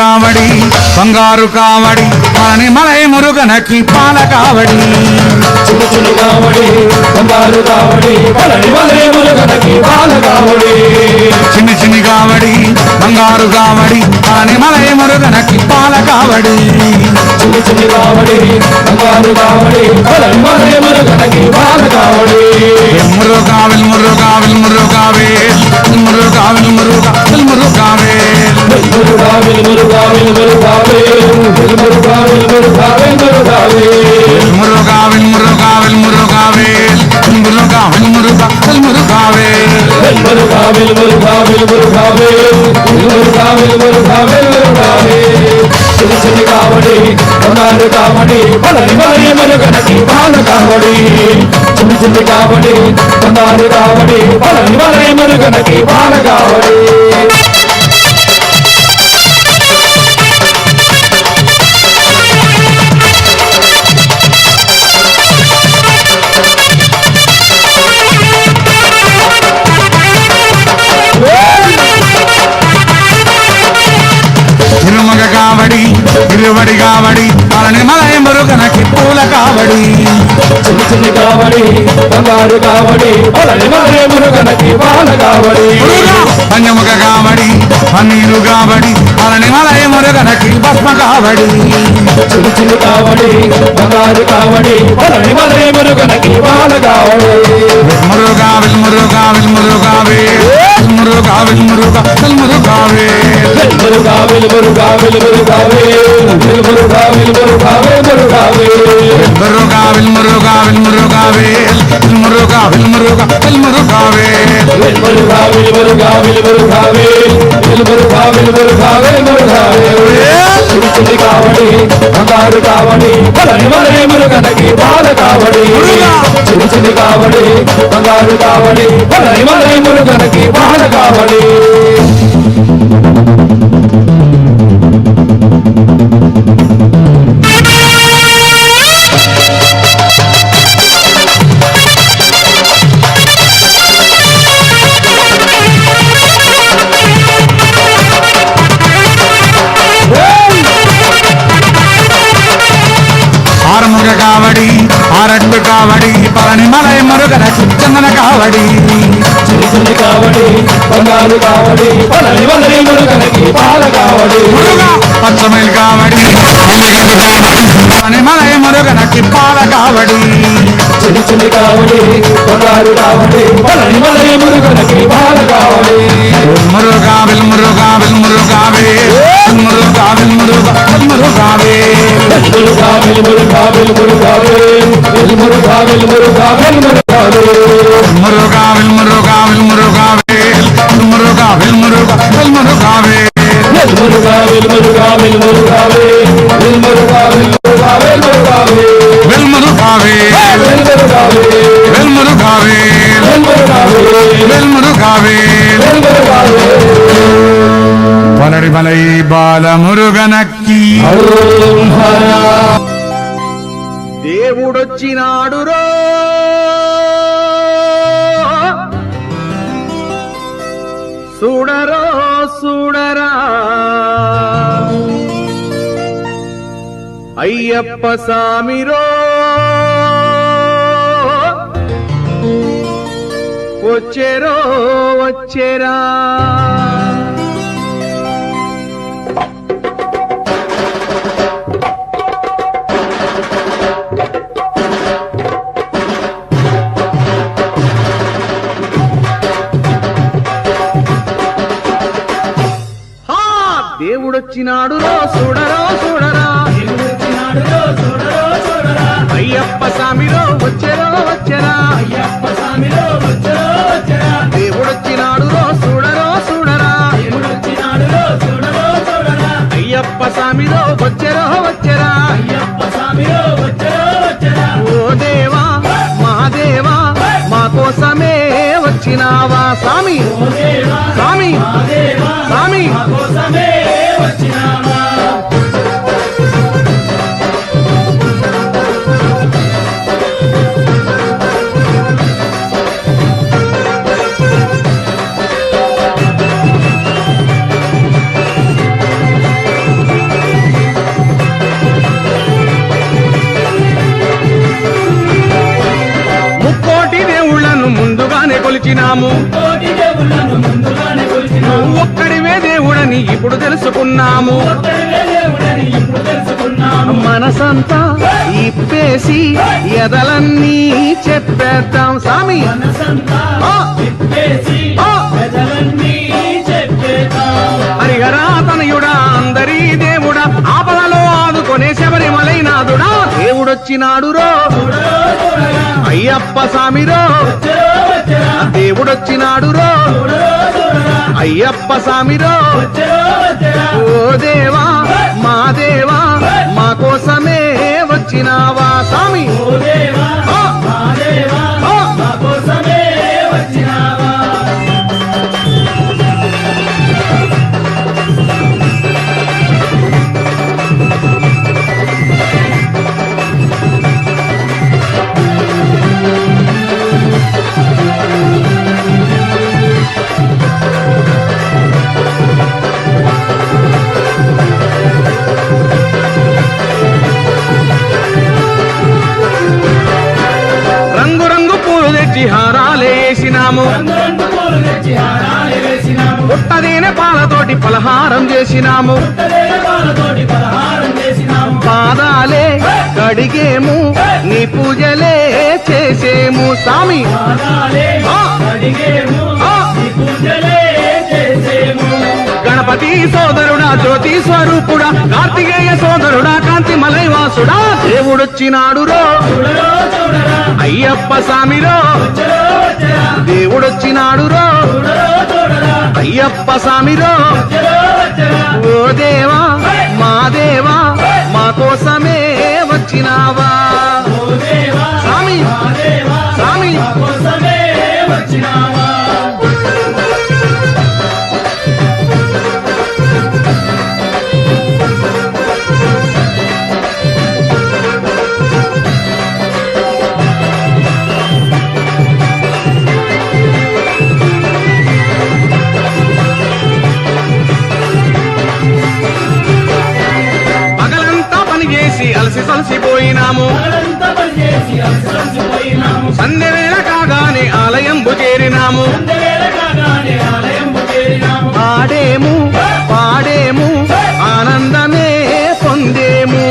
కావడి బంగారు కావడి పళని మలై మురుగనకి పాల కావడి చిన్న చిన్న కావడి బంగారు కావడి పళని మలై మురుగనకి పాల కావడి చిన్ని చిన్ని కావడి బంగారు కావడి పళని మలై మురుగనకి పాల కావడి చిన్న చిన్న కావడి బంగారు కావడి పళని మలై మురుగనకి పాల కావడి మురుగావిల్ మురుగావిల్ మురుగావేల్ మురుగావిల్ మురుగావిల్ మురుగావేల్ మురుగావిల్ మురుగావిల్ మురుగావేల్ మురుగావిల్ మురుగావిల్ మురుగావేల్ మురుగావిల్ మురుగావిల్ మురుగావేల్ మురుగావిల్ మురుగావిల్ మురుగావేల్ మురుగావిల్ మురుగావిల్ మురుగావేల్ మురుగావిల్ మురుగావిల్ మురుగావేల్ చిన్న చిన్న కావడి బంగారు కావడి పళని మలై మురుగనకి పాల కావడి చిన్న చిన్న కావడి బంగారు కావడి పళని మలై మురుగనకి పాల కావడి తిరుమగ కావడి తిరువడి కావడి పళని మలై మురుగనకి పూల కావడి చిన్న చిన్న కావడి బంగారు కావడి పళని మలై మురుగనకి పాల కావడి పంచముఖ కావడి పన్నీరు కావడి పళని మలై మురుగనకి భస్మ కావడి చిన్న చిన్న కావడి బంగారు కావడి పళని మలై మురుగనకి పాల కావడి మురుగావిల్ మురుగావిల్ మురుగావేల్ మురుగావిల్ మురుగావిల్ మురుగావేల్ మురుగావిల్ మురుగావిల్ మురుగావేల్ మురుగావిల్ మురుగావిల్ మురుగావేల్ మురుగావిల్ మురుగావిల్ మురుగావేల్ మురుగావిల్ మురుగావిల్ మురుగావేల్ మురుగావిల్ మురుగావిల్ మురుగావేల్ మురుగావిల్ మురుగావిల్ మురుగావేల్ చిన్న చిన్న కావడి బంగారు కావడి పళని మలై మురుగనకి పాల కావడి చిన్న చిన్న కావడి బంగారు కావడి పళని మలై మురుగనకి పాల కావడి ఆరుముగ కావడి ఆరట్టు కావడి పళని మలై మురుగనకి చందన కావడి చిన్న చిన్న కావడి బంగారు కావడి పళని మలై మురుగనకి పాల కావడి మురుగా పచ్చమైల్ కావడి పళని మలై మురుగనకి పాల కావడి చిన్న చిన్న కావడి బంగారు కావడి పళని మలై మురుగనకి పాల కావడి మురుగావిల్ మురుగావిల్ మురుగావేల్ మురుగావిల్ మురుగావిల్ మురుగావేల్ మురుగావిల్ మురుగావిల్ మురుగావేల్ మురుగావిల్ మురుగావిల్ మురుగావేల్ మురుగావిల్ మురుగావిల్ మురుగావేల్ మురుగావిల్ మురుగావిల్ మురుగావేల్ మురుగావిల్ మురుగావిల్ మురుగావేల్ మురుగావిల్ మురుగావిల్ మురుగావేల్ వెల్ మురుగావేల్ వెల్ మురుగావేల్ వెల్ మురుగావేల్ పలడి బలై బాల మురుగనక్కి దేవుడొచ్చినాడు రో చూడరో చూడరా అయ్యప్ప సామిరో వచ్చేరో వచ్చేరా దేవుడొచ్చినాడు రో చూడరో చూడరా అయ్యప్ప సామిరో వచ్చెరో వచ్చెరా దేవుడొచ్చినాడు రో చూడరో చూడరా అయ్యప్ప సామిరో వచ్చెరో వచ్చెరా ఓ దేవా మహాదేవా మా కోసమే వచ్చినావా స్వామి స్వామి స్వామి కొలిచినాము నువ్వు ఒక్కడివే దేవుడని ఇప్పుడు తెలుసుకున్నాము మనసంతా ఇప్పేసి ఎదలన్నీ చెప్పేద్దాం స్వామి హరిహరా తనయుడా అందరీ దేవుడా ఆపదలో ఆదుకొనే శబరిమలైనాథుడా దేవుడొచ్చినాడురో అయ్యప్ప స్వామిరో దేవుడొచ్చినాడురో అయ్యప్ప స్వామిరో ఓ దేవా మా దేవా మా కోసమే వచ్చినావా స్వామి హారాలేసినాము పుట్టదేనే పాలతోటి పలహారం చేసినాము పాదాలే కడిగేము నీ పూజలే చేసేము స్వామి గణపతి సోదరుడా జ్యోతి స్వరూపుడా కార్తికేయ సోదరుడా కాంతి మలైవాసుడా దేవుడొచ్చినాడురో అయ్యప్ప స్వామిరో దేవుడొచ్చినాడురో అయ్యప్ప స్వామిరో ఓ దేవా మా దేవా మా కోసమే వచ్చినావా స్వామి స్వామి అలసి సలసిపోయినాము సంధ్యవేళ కాగానే ఆలయంబు చేరినాము ఆడేము పాడేము ఆనందమే పొందేము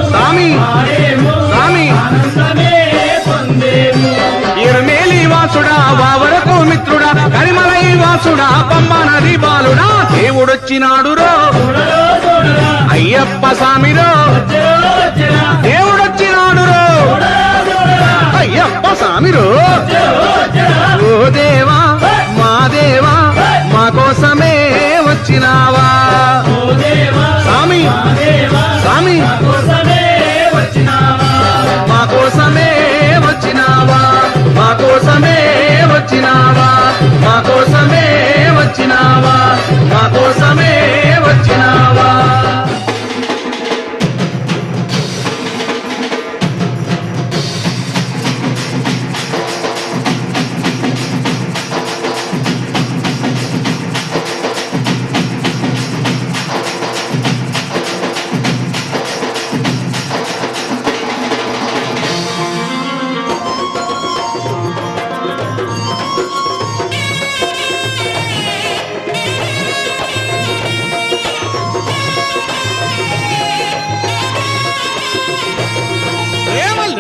స్వామి స్వామి ఇరమేలి వాసుడా వావరకు మిత్రుడా కరిమలై వాసుడా పంబ నది బాలుడా దేవుడొచ్చినాడురో అయ్యప్ప స్వామిరో దేవుడొచ్చినాడురో అయ్యప్ప స్వామిరో ఓ దేవా మా దేవా మా కోసమే వచ్చినావా స్వామి స్వామి మా కోసమే వచ్చినావా మా కోసమే వచ్చినావా మా కోసమే వచ్చినావా మా కోసమే వచ్చినావా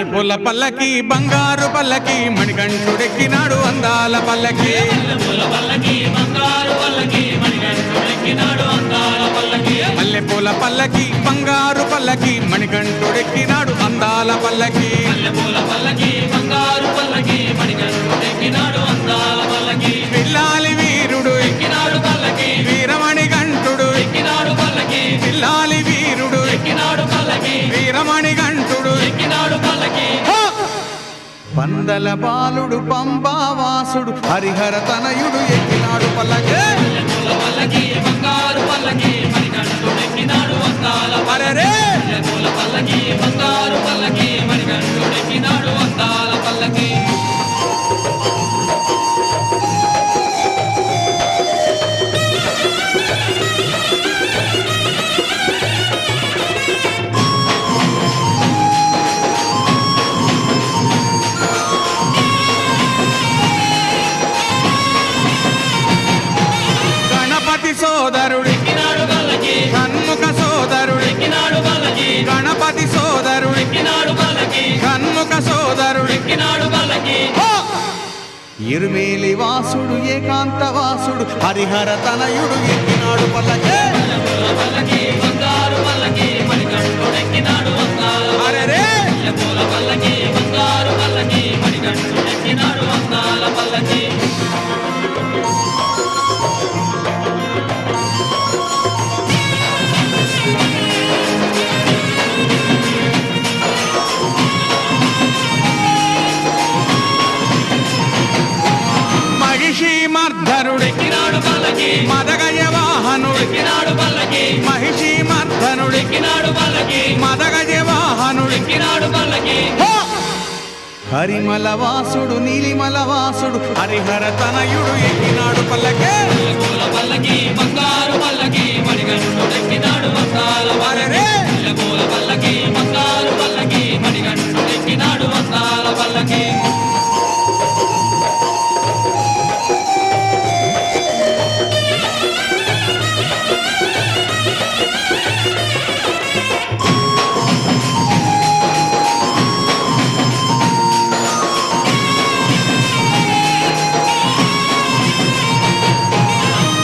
పూల పల్లకి బంగారు పల్లకి మణికంఠుడెక్కినాడు అందాల పల్లకి మల్లె పూల పల్లకి బంగారు పల్లకి మణికంఠుడెక్కినాడు అందాల పల్లకి పిల్లాలి వీరుడు ఎక్కినాడు పల్లకి వీరమణి గంటుడు ఎక్కినాడు పల్లకి పిల్లాలి వీరుడు ఎక్కినాడు పల్లకి వీరమణి గంటుడు ఎక్కినాడు పల్లకి పందల బాలుడు పంబావాసుడు హరిహర తనయుడు ఎక్కినాడు పల్లకి అరెరే ఎక్కినాడు పల్లకి షణ్ముఖ సోదరుడు ఎక్కినాడు పల్లకి ఇరుమేలి వాసుడు ఏకాంత వాసుడు హరిహర తనయుడు ఎక్కినాడు పల్లకే పల్లకి బంగారు పల్లకి మణికంఠుడు ఎక్కినాడు వందాల అరెరే పూల పల్లకి బంగారు పల్లకి మణికంఠుడు ఎక్కినాడు వందాల పల్లకి మహిషి మర్ధనుడు ఎక్కినాడు పల్లకి మదగజ వాహనుడు ఎక్కినాడు పల్లకి మహిషి మర్ధనుడు ఎక్కినాడు పల్లకి మదగజ వాహనుడు ఎక్కినాడు పల్లకి హరిమల వాసుడు నీలిమల వాసుడు హరిహర తనయుడు ఎక్కినాడు పల్లకే పూల పల్లకి బంగారు పల్లకి మణికంఠుడు ఎక్కినాడు వందాల అరెరే పూల పల్లకి బంగారు పల్లకి మణికంఠుడు ఎక్కినాడు వందాల పల్లకి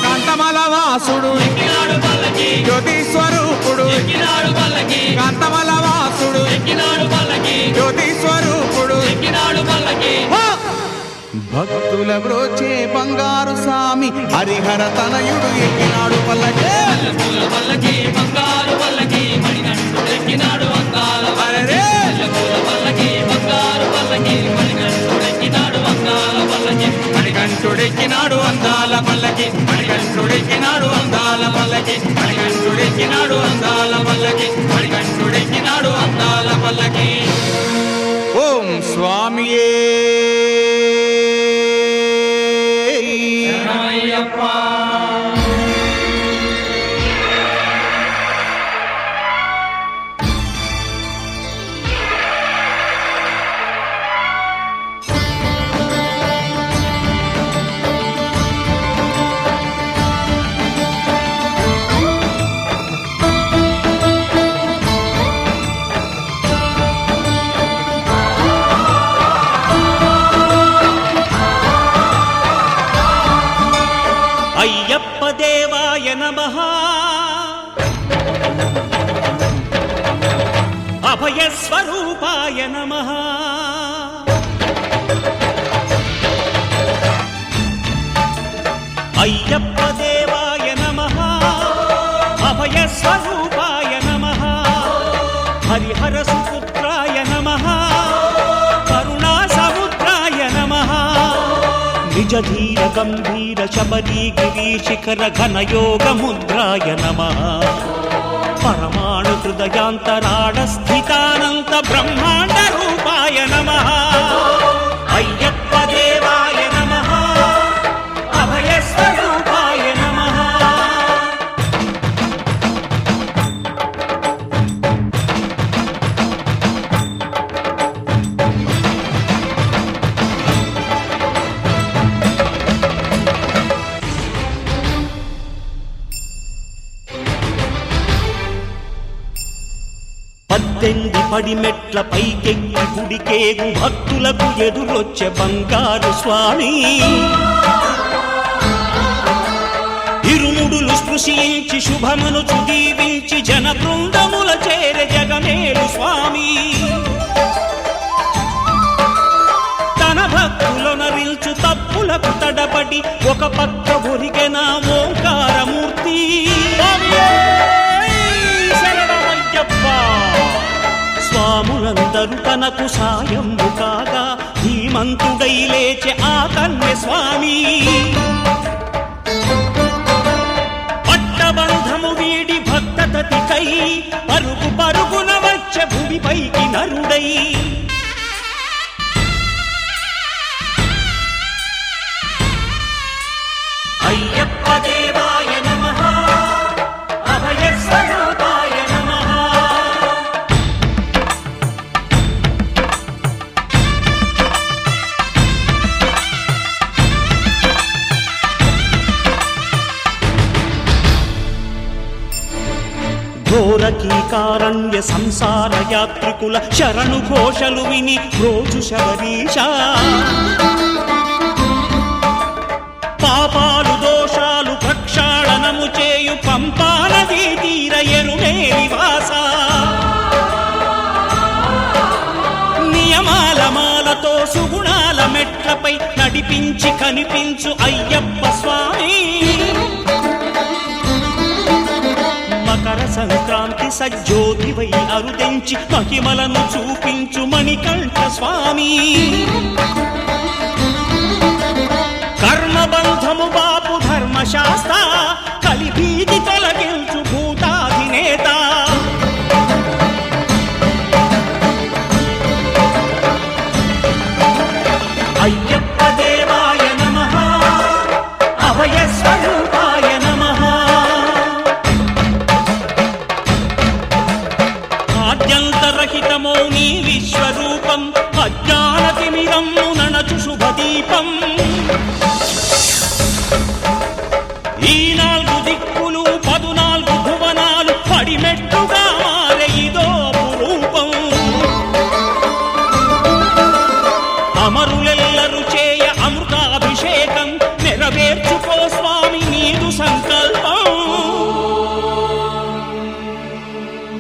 కాంతమల వాసుడు ఎక్కినాడు పల్లకి జ్యోతి స్వరూపుడు ఎక్కినాడు పల్లకి కాంతమల వాసుడు ఎక్కినాడు పల్లకి జ్యోతి స్వరూపుడు ఎక్కినాడు పల్లకి భక్తుల బ్రోచే బంగారు స్వామి హరిహర తనయుడు ఎక్కినాడు పల్లకే పూల పల్లకి బంగారు పల్లకి మణికంఠుడు ఎక్కినాడు వందాల అరెరే పూల పల్లకి బంగారు పల్లకి మణికంఠుడు ఎక్కినాడు వందాల పల్లకి మణికంఠుడెక్కినాడు అందాల పల్లకి మణికంఠుడెక్కినాడు అందాల పల్లకి మణికంఠుడెక్కినాడు అందాల పల్లకి మణికంఠుడెక్కినాడు అందాల పల్లకి ఓం స్వామియే అయ్యప్ప దేవాయ నమః అభయ స్వరూపాయ నమః అయ్యప్ప దేవాయ నమః అభయ స్వరూపాయ నమః హరిహర సుపుత్రాయ నమః కరుణా సముద్రాయ నమః నిజ ధీర గంభీర శబరీ గిరి శిఖర ఘన యోగ ముద్రాయ నమః పరమాణు హృదయాంతరాడ స్థితానంత బ్రహ్మాండ రూపాయ నమః అయ్యప్ప దేవాయ నమః అభయ స్వరూపాయ నమః పద్దెంది పడిమెట్ల పైకెక్కి గుడికేగు భక్తులకు ఎదురొచ్చే బంగారు స్వామి ఇరుముడులు స్పృశించి శుభమనుచు దీవించి జన బృందముల చేరే జగమేలు స్వామి తన భక్తులొనరిల్చు తప్పులకు తడబడి ఒక పక్క ఒరిగెన ఓంకారమూర్తి స్వాములందరూ తనకు సాయము కాగా ధీమంతుడై లేచే ఆ కన్య స్వామి పట్టబంధము వీడి భక్తతతికై పరుగు పరుగున వచ్చే భూమిపైకి నరుడై అయ్యప్ప దేవాయ నమః అభయ స్వరూపాయ నమః ఘోరకీకారణ్య సంసార యాత్రికుల శరణు ఘోషలు విని రోజు శబరీష పాపాలు దోషాలు ప్రక్షాళనము చేయు పంపా నదీ తీర ఎరుమేలి వాస నియమాల మాలతో సుగుణాల మెట్లపై నడిపించి కనిపించు అయ్యప్ప స్వామి మకర సంక్రాంతి సజ్జోతివై అరుదెంచి మహిమలను చూపించు మణికంఠ స్వామి కర్మబంధము బాపు ధర్మశాస్త్ర కలిభీతి తొలగించు భూతాధినేత అయ్యప్ప దేవాయ నమః అభయ స్వరూపాయ నమః ఆద్యంతరహితమో నీ విశ్వరూపం అజ్ఞానతిమిరము నణచు శుభదీపం ఈ 4 దిక్కులు 14 భువనాలు పడిమెట్టుగా మారే ఇదో రూపం అమరులెల్లరు చేయ అమృతాభిషేకం నెరవేర్చుకో స్వామి నీదు సంకల్పం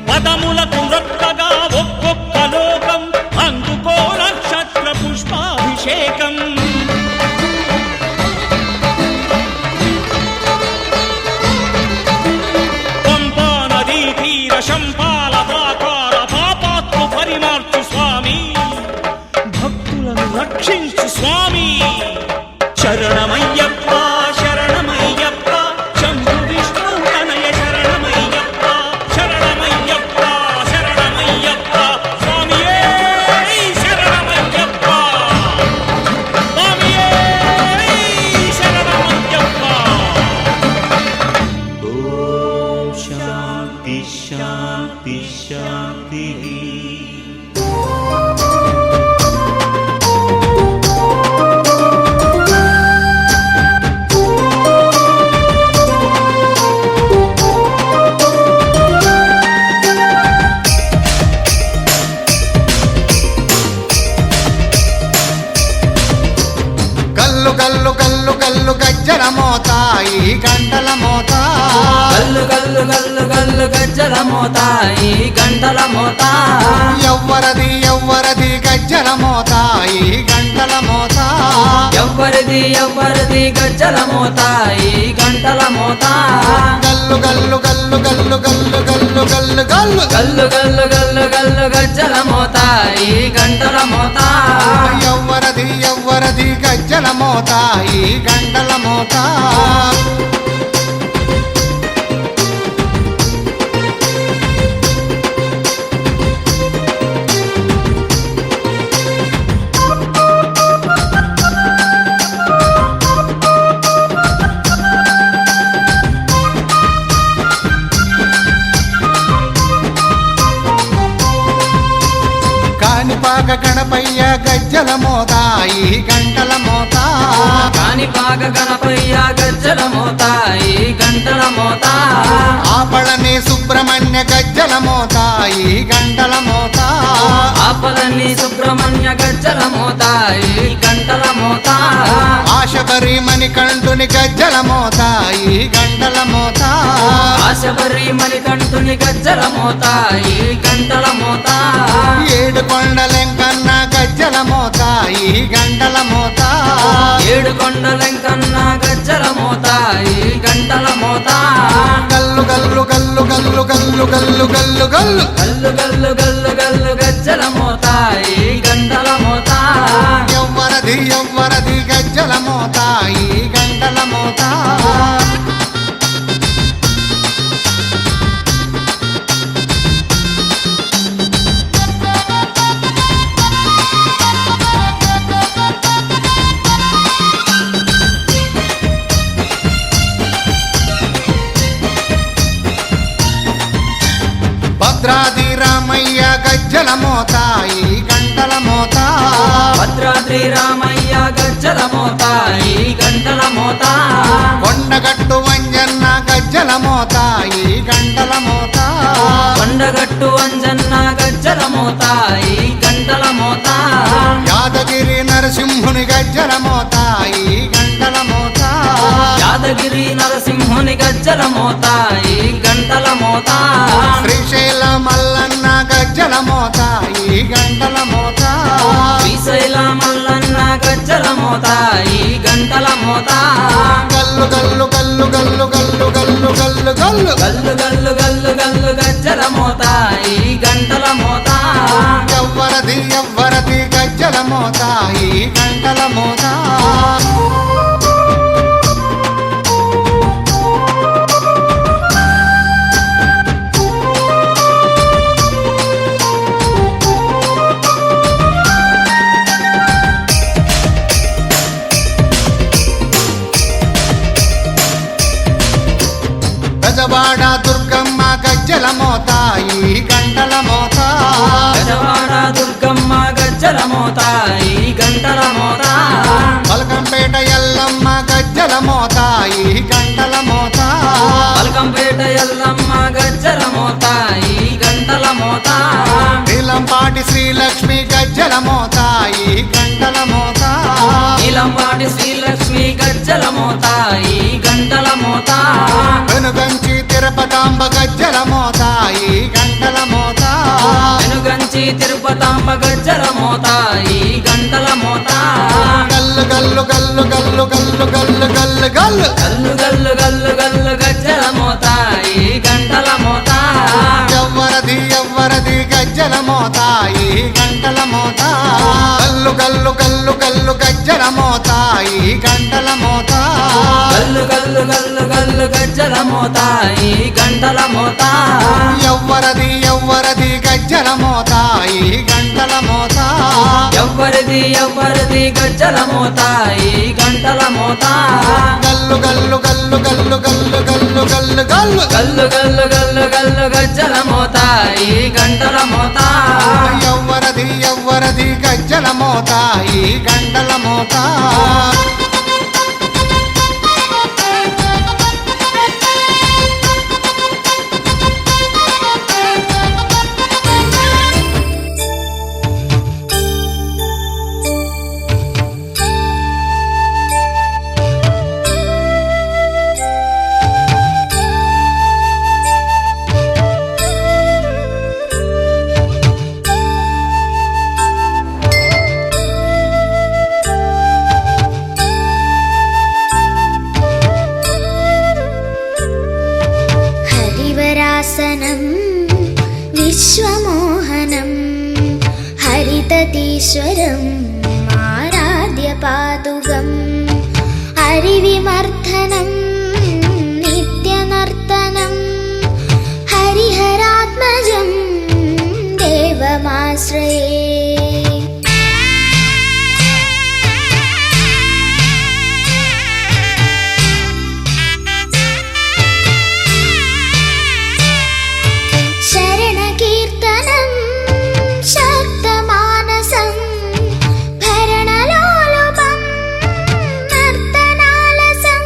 పదములకు రొక్కగా ఒక్కొక్క లోకం అందుకో నక్షత్ర పుష్పాభిషేకం పంపా నదీ తీర శంపాల ప్రాకార పాపాత్ము పరిమార్చు స్వామి భక్తులను రక్షించు స్వామి శరణమయ్యప్ప శరణమయ్యప్ప శంభు విష్ణు తనయ శరణమయ్యప్ప శరణమయ్యప్ప శరణమయ్యప్ప స్వామియే శరణమయ్యప్ప స్వామియే శరణమయ్యప్ప ఓం శాంతి శాంతి శాంతి కల్లు కల్లు కల్లు కల్లు గజ్జల మోత ఈ గంటల మోత గల్లు గల్లు గల్లు గల్లు గజ్జల మోత ఈ గంటల మోత ఎవ్వరది ఎవ్వరది గజ్జల మోత ఈ గంటల మోత ఎవ్వరిది ఎవ్వరిది గజ్జల మోత ఈ గంటల మోత గల్లు గల్లు గల్లు గల్లు గల్లు గల్లు గల్లు గల్లు గల్లు గల్లు గల్లు గల్లు గజ్జల మోత ఈ గంటల మోత ఎవ్వరది ఎవ్వరది గజ్జల మోత ఈ గంటల మోత కాణిపాక గణపయ్య గజ్జల మోత ఈ గంటల మోత కాణిపాక గణపయ్య గజ్జల మోత ఈ గంటల మోత ఆపళని సుబ్రహ్మణ్య గజ్జల మోత ఈ గంటల మోత ఆపలని సుబ్రహ్మణ్య గజ్జల మోత ఈ గంటల మోత ఆశబరి మణికంఠుని గజ్జల మోత ఈ గంటల మోత ఆశబరి మణికంఠుని గజ్జల మోత ఈ గంటల మోత ఏడు కొండలెంకన్న గజ్జల మోత ఈ గంటల మోత ఏడు కొండలెంకన్న గజ్జల మోత ఈ గంటల మోత గల్లు గల్లు గల్లు గల్లు గల్లు గల్లు గల్లు గల్లు గల్లు గల్లు గల్లు గల్లు గజ్జల మోత ఈ గంటల మోత ఎవ్వరది ఎవ్వరది గజ్జల మోత ఈ గంటల మోత భద్రాది రామయ్య గజ్జల మోత ఈ గంటల మోత భద్రాద్రి రామయ్య గజ్జల మోత ఈ గంటల మోత కొండగట్టు వంజన్న గజ్జల మోత ఈ గంటల మోత కొండగట్టు అంజన్న నరసింహుని గజ్జల మోత ఈ గంటల మోత యాదగిరి నరసింహుని గజ్జల మోత ఈ గంటల మోత శ్రీశైల మల్లన్న గజ్జల మోత ఈ గంటల మోత శ్రీశైల మల్లన్న గజ్జల మోత ఈ గంటల మోత గల్లు గల్లు గల్లు గల్లు గల్లు గల్లు గల్లు గల్లు గల్లు గల్లు గల్లు గల్లు గజ్జల మోత ఈ గంటల మోత ఎవ్వరది ఎవ్వరది గజ్జల మోత ఈ గంటల మోత గజవాడ దుర్గమ్మ గజ్జల మోత ఈ గంటల మోత గజవాడ దుర్గమ్మ గజ్జల మోత ఈ గంటల మోత పలకంపేట ఎల్లమ్మ గజ్జల మోత ఈ గంటల మోత పలకంపేట ఎల్లమ్మ గజ్జల మోత ఈ గంటల మోత నీలంపాటి శ్రీలక్ష్మి గజ్జల మోత ఈ గంటల మోత నీలంపాటి శ్రీలక్ష్మి గజ్జల మోత ఈ గంటల మోత వెనుగంచి తిరుపతాంబ గజ్జల మోత ఈ గంటల మోత వెనుగంచి తిరుపతాంబ గజ్జల మోత ఈ గంటల మోత గల్లు గల్లు గల్లు గల్లు గల్లు గల్లు గల్లు గల్లు గల్లు గల్లు గల్లు గల్లు గజ్జల మోత ఈ గంటల మోత ఎవ్వరది ఎవ్వరది గజ్జల మోత ఈ గంటల మోత గల్లు గల్లు గల్లు గల్లు గజ్జల మోత ఈ గంటల మోత గల్లు గల్లు గల్లు గల్లు గజ్జల మోత ఈ గంటల మోత ఎవ్వరది ఎవ్వరది గజ్జల మోత ఈ గంటల మోత ఎవ్వరిది ఎవ్వరిది గజ్జల మోత ఈ గంటల మోత గల్లు గల్లు గల్లు గల్లు గల్లు గల్లు గల్లు గల్లు గల్లు గల్లు గల్లు గల్లు గజ్జల మోత ఈ గంటల మోత ఎవ్వరది ఎవ్వరది గజ్జల మోత ఈ గంటల మోత हरिवरासनं विश्वमोहनं हरिततीश्वरम् आराध्यपादुकं हरिविमर्दनं नित्यनर्तनं हरिहरात्मजं देवमाश्रये शरणकीर्तनं शक्तमानसं भरणलोलुपं नर्तनालसं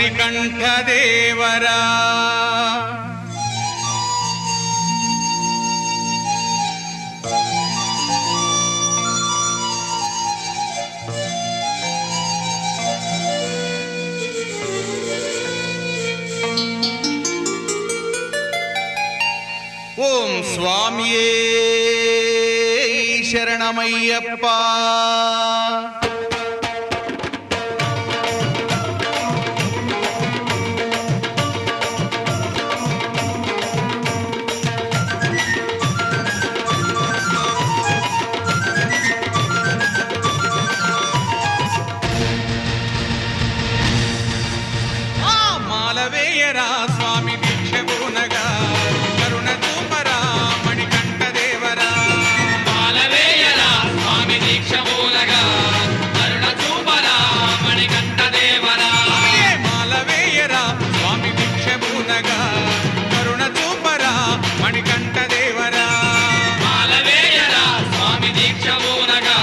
మణికంఠదేవరా ఓం స్వామియే శరణమయ్యప్ప. మాలవేయరా స్వామి దీక్ష గునగా కరుణ చూపరా మణికంఠదేవరా. మాలవేయరా స్వామి దీక్ష గునగా కరుణ చూపరా మణికంఠదేవరా. మాలవేయరా స్వామి దీక్ష గునగా కరుణ చూపరా మణికంఠదేవరా. మాలవేయరా స్వామి దీక్ష గునగా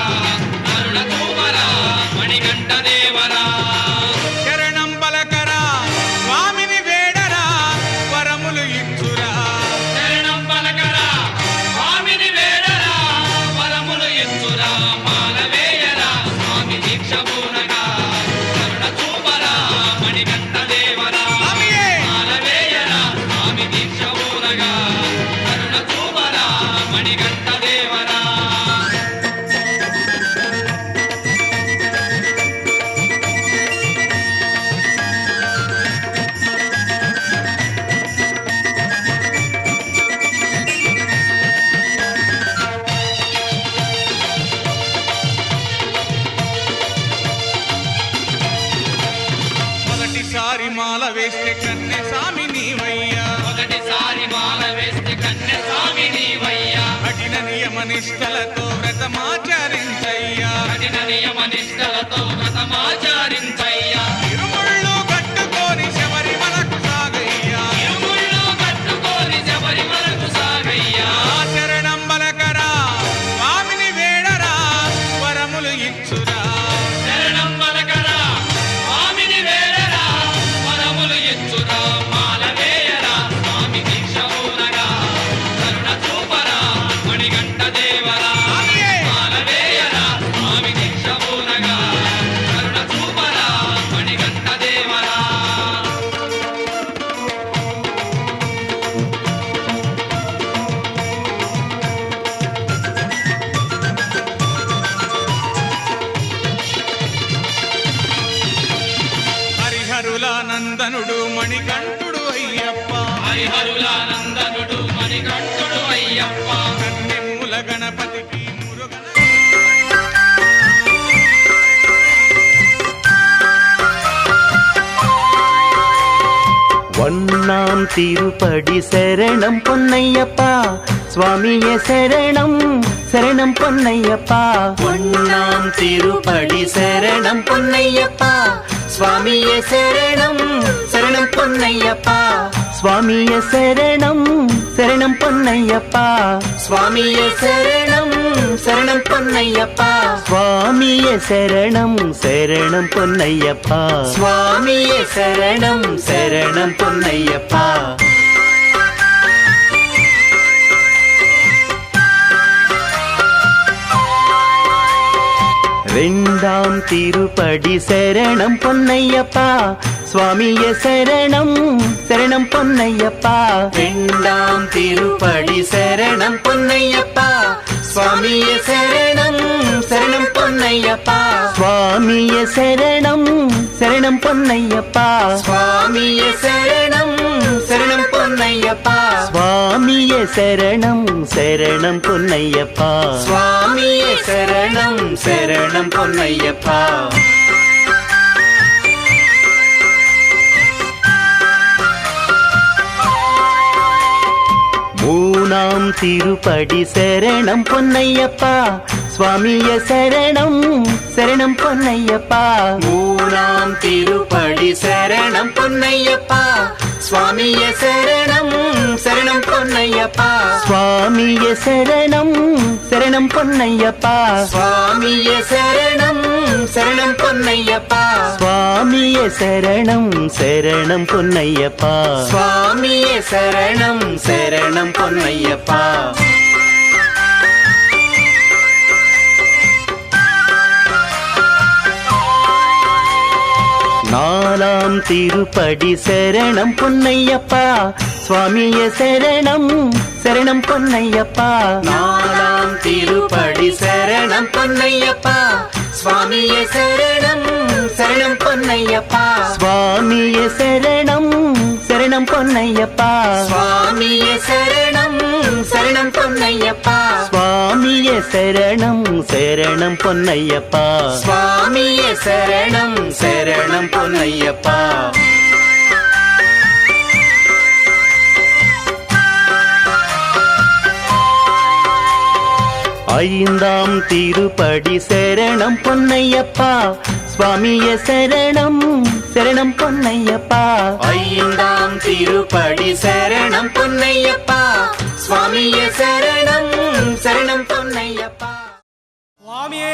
కరుణ చూపరా మణికంఠదేవరా. శరణం పలకరా స్వామిని వేడరా వరములు ఇచ్చురా. శరణం పలకరా స్వామిని వేడరా వరములు ఇచ్చురా. మాలవేయరా స్వామి దీక్ష పూనగా కరుణ చూపరా మణికంఠదేవరా. మాలవేయరా స్వామి దీక్ష పూనగా కరుణ చూపరా మణికంఠదేవరా. మొదటిసారి మాల వేస్తే కన్నె స్వామి నీవయ్యా. మొదటిసారి మాల వేస్తే కన్నె స్వామి నీవయ్యా. కఠిన నియమ నిష్టలతో వ్రతమాచరించయ్యా. కఠిన నియమ నిష్టలతో వ్రతమాచరించయ్యా. ఇరుముళ్ళు కట్టుకొని శబరిమలకు సాగయ్యా. ఇరుముళ్ళు కట్టుకొని శబరిమలకు సాగయ్యా. శరణం బలకరా స్వామిని వేడరా వరములు ఇచ్చురా. శరణం బలకరా స్వామిని వేడరా వరములు ఇచ్చురా. మాలవేయరా స్వామి దీక్ష పూనగా కరుణ చూపరా మణికంఠదేవరా. మాలవేయరా స్వామి దీక్ష పూనగా కరుణ చూపరా మణికంఠదేవరా. హరిహరుల నందనుడు మణికంఠుడు అయ్యప్ప. హరిహరుల నందనుడు మణికంఠుడు అయ్యప్ప. కన్నెమ్ముల గణపతికి మురుగన ஒன்னாம் திருப்படி சரணம் பொன்னையப்பா சுவாமியே சரணம் சரணம் பொன்னையப்பா. ஒன்னாம் திருப்படி சரணம் பொன்னையப்பா சுவாமியே சரணம் சரணம் பொன்னையப்பா. சுவாமியே சரணம் சரணம் பொன்னையப்பா. சுவாமியே சரணம் சரணம் பொன்னையப்பா. சுவாமியே சரணம் சரணம் பொன்னையப்பா. சுவாமியே சரணம் சரணம் பொன்னையப்பா. ரெண்டாம் திருப்படி சரணம் பொன்னையப்பா சுவாமியே சரணம் சரணம் பொன்னையப்பா. ரெண்டாம் திருப்படி சரணம் பொன்னையப்பா சுவாமியே சரணம் சரணம் பொன்னையப்பா. சுவாமியே சரணம் சரணம் பொன்னையப்பா. சுவாமியே சரணம் சரணம் பொன்னையப்பா. சுவாமியே சரணம் சரணம் பொன்னையப்பா. சுவாமியே சரணம் சரணம் பொன்னையப்பா. மூணாம் திருப்படி சரணம் பொன்னையப்பா சுவாமியே சரணம் சரணம் பொன்னையப்பா. மூணாம் திருப்படி சரணம் பொன்னையப்பா சுவாமியே சரணம் சரணம் பொன்னையப்பா. சுவாமியே சரணம் சரணம் பொன்னையப்பா. சுவாமியே சரணம் சரணம் பொன்னையப்பா. சுவாமியே சுவாமியே சரணம் சரணம் பொன்னையப்பா சுவாமியே சரணம் சரணம் பொன்னையப்பா நாலாம் திருப்படி சரணம் பொன்னையப்பா சுவாமியே சரணம் சரணம் பொன்னையப்பா நாலாம் திருப்படி சரணம் பொன்னையப்பா சுவாமியே சரணம் சரணம் பொன்னையப்பா சுவாமியே சரணம் சரணம் பொன்னையப்பா சுவாமியே சரணம் சரணம் பொன்னையப்பா சுவாமியே சரணம் சரணம் பொன்னையப்பா சுவாமியே சரணம் சரணம் பொன்னையப்பா ஐந்தாம் திருப்படி சரணம் பொன்னையப்பா சுவாமியே சரணம் சரணம் பொன்னையப்பா ஐந்தாம் திருப்படி சரணம் பொன்னையப்பா சுவாமியே சரணம் சரணம் பொன்னையப்பா சுவாமியே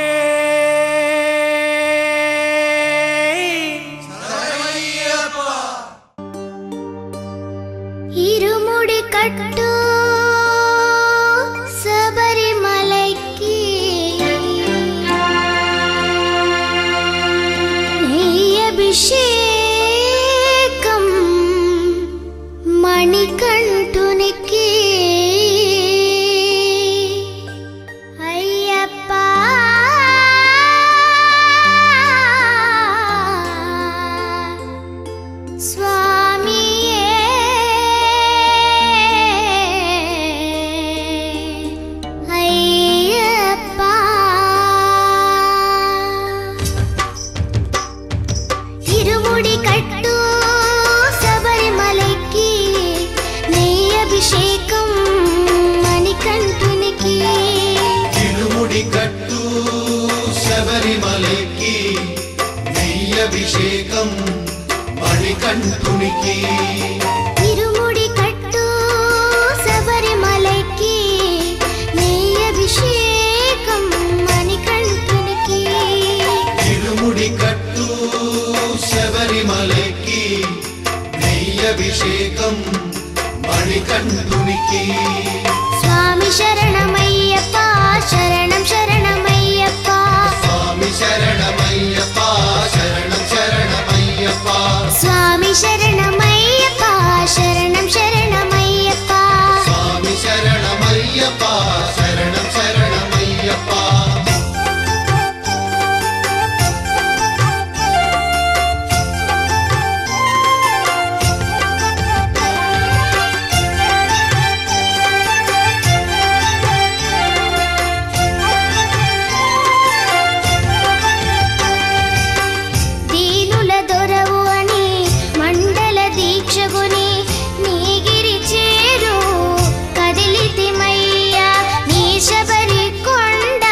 இருமுடி கட்டு சபரிமலைக்கு நெய் அபிஷேகம் மணிகண்டுனிக்கு ஐயப்பா சுவாமியே ஐயப்பா இருமுடி கட்டு சபரிமலைக்கு நெய் அபிஷேகம் மணிகண்டுனிக்கு ఇరుముడి కట్టు శబరిమలకి నెయ్యభిషేకం మణికంఠునికి இருமுடி கட்டு சபரிமலைக்கு நெய் அபிஷேகம் மணிகண்டுனிக்கு ఇరుముడి కట్టు శబరిమలకి నెయ్యభిషేకం మణికంఠునికి சுவாமி சரணமையப்பா சரணம் சரணமையப்பா స్వామి శరణమయ్యప్ప శరణం శరణమయ్యప్ప சுவாமி சரணமையப்பா சரணம் சரணமையப்பா స్వామి శరణమయ్యప్ప శరణం శరణమయ్యప్ప దీనుల దొరవు అని మండల దీక్షగుని నీగిరి చేరు కదిలితిమయ్యా నీ శబరి కొండ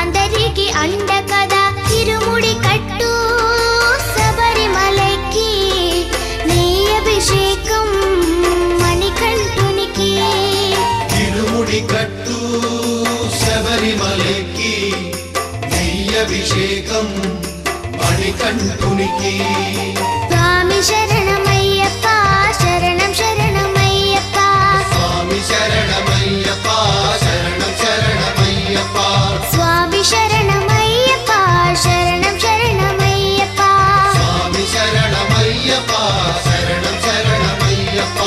అందరికి అండ కదా తిరుముడి కట్టు శబరిమలకి నీ అభిషేకం మణికంఠునికి ఇరుముడి కట్టు శబరిమలకి నెయ్యభిషేకం మణికంఠునికి స్వామి శరణమయ్యప్ప శరణం శరణమయ్యప్ప స్వామి శరణమయ్యప్ప శరణం శరణమయ్యప్ప స్వామి శరణమయ్యప్ప శరణం శరణమయ్యప్ప స్వామి శరణమయ్యప్ప శరణం శరణమయ్యప్ప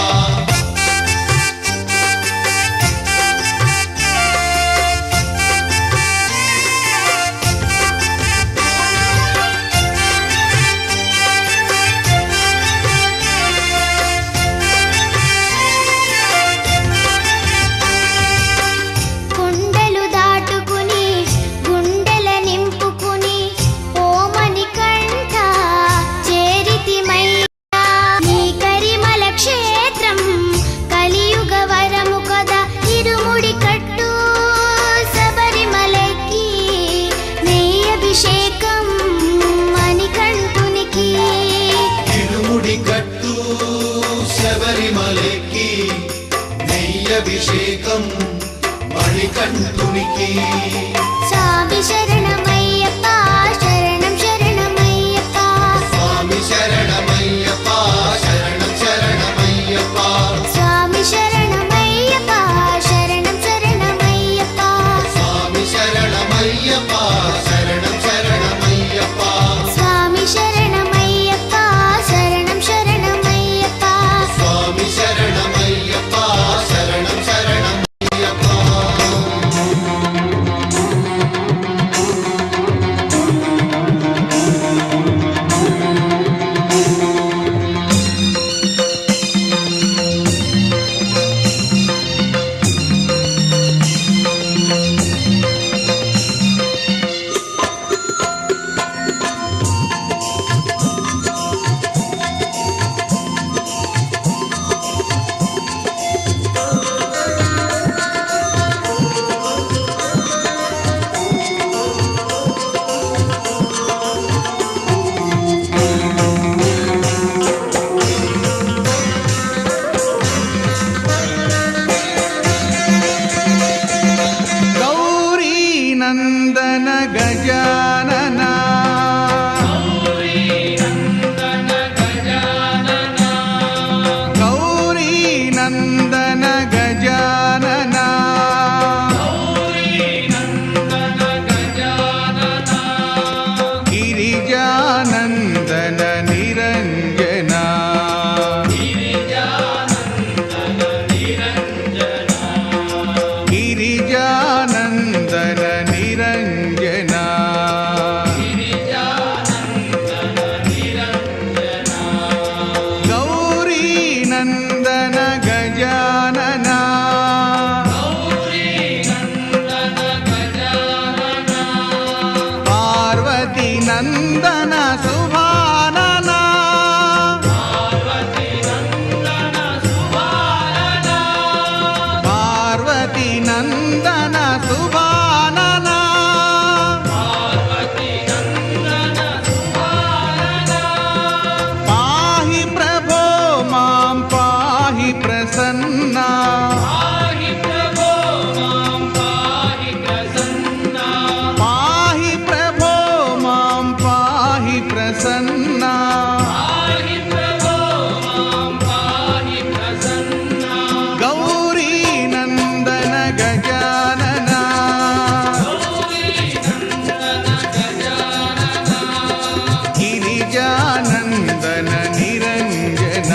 గిరిజానందన నిరంజన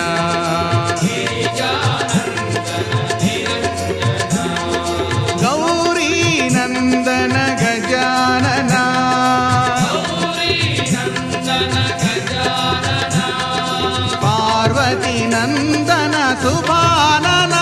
గౌరీ నందన గజానన పార్వతి నందన సుభానన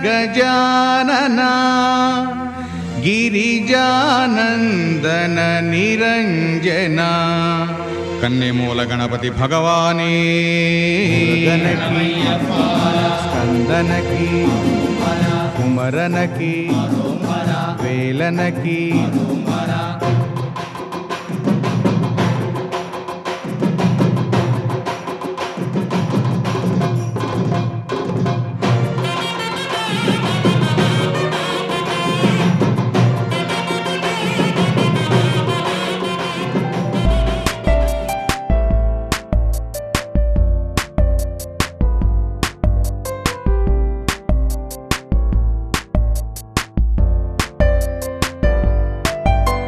గజానన గిరిజానందన నిరంజన కన్నెమూల గణపతి భగవానే స్కందనకి కుమరనకి వేలనకి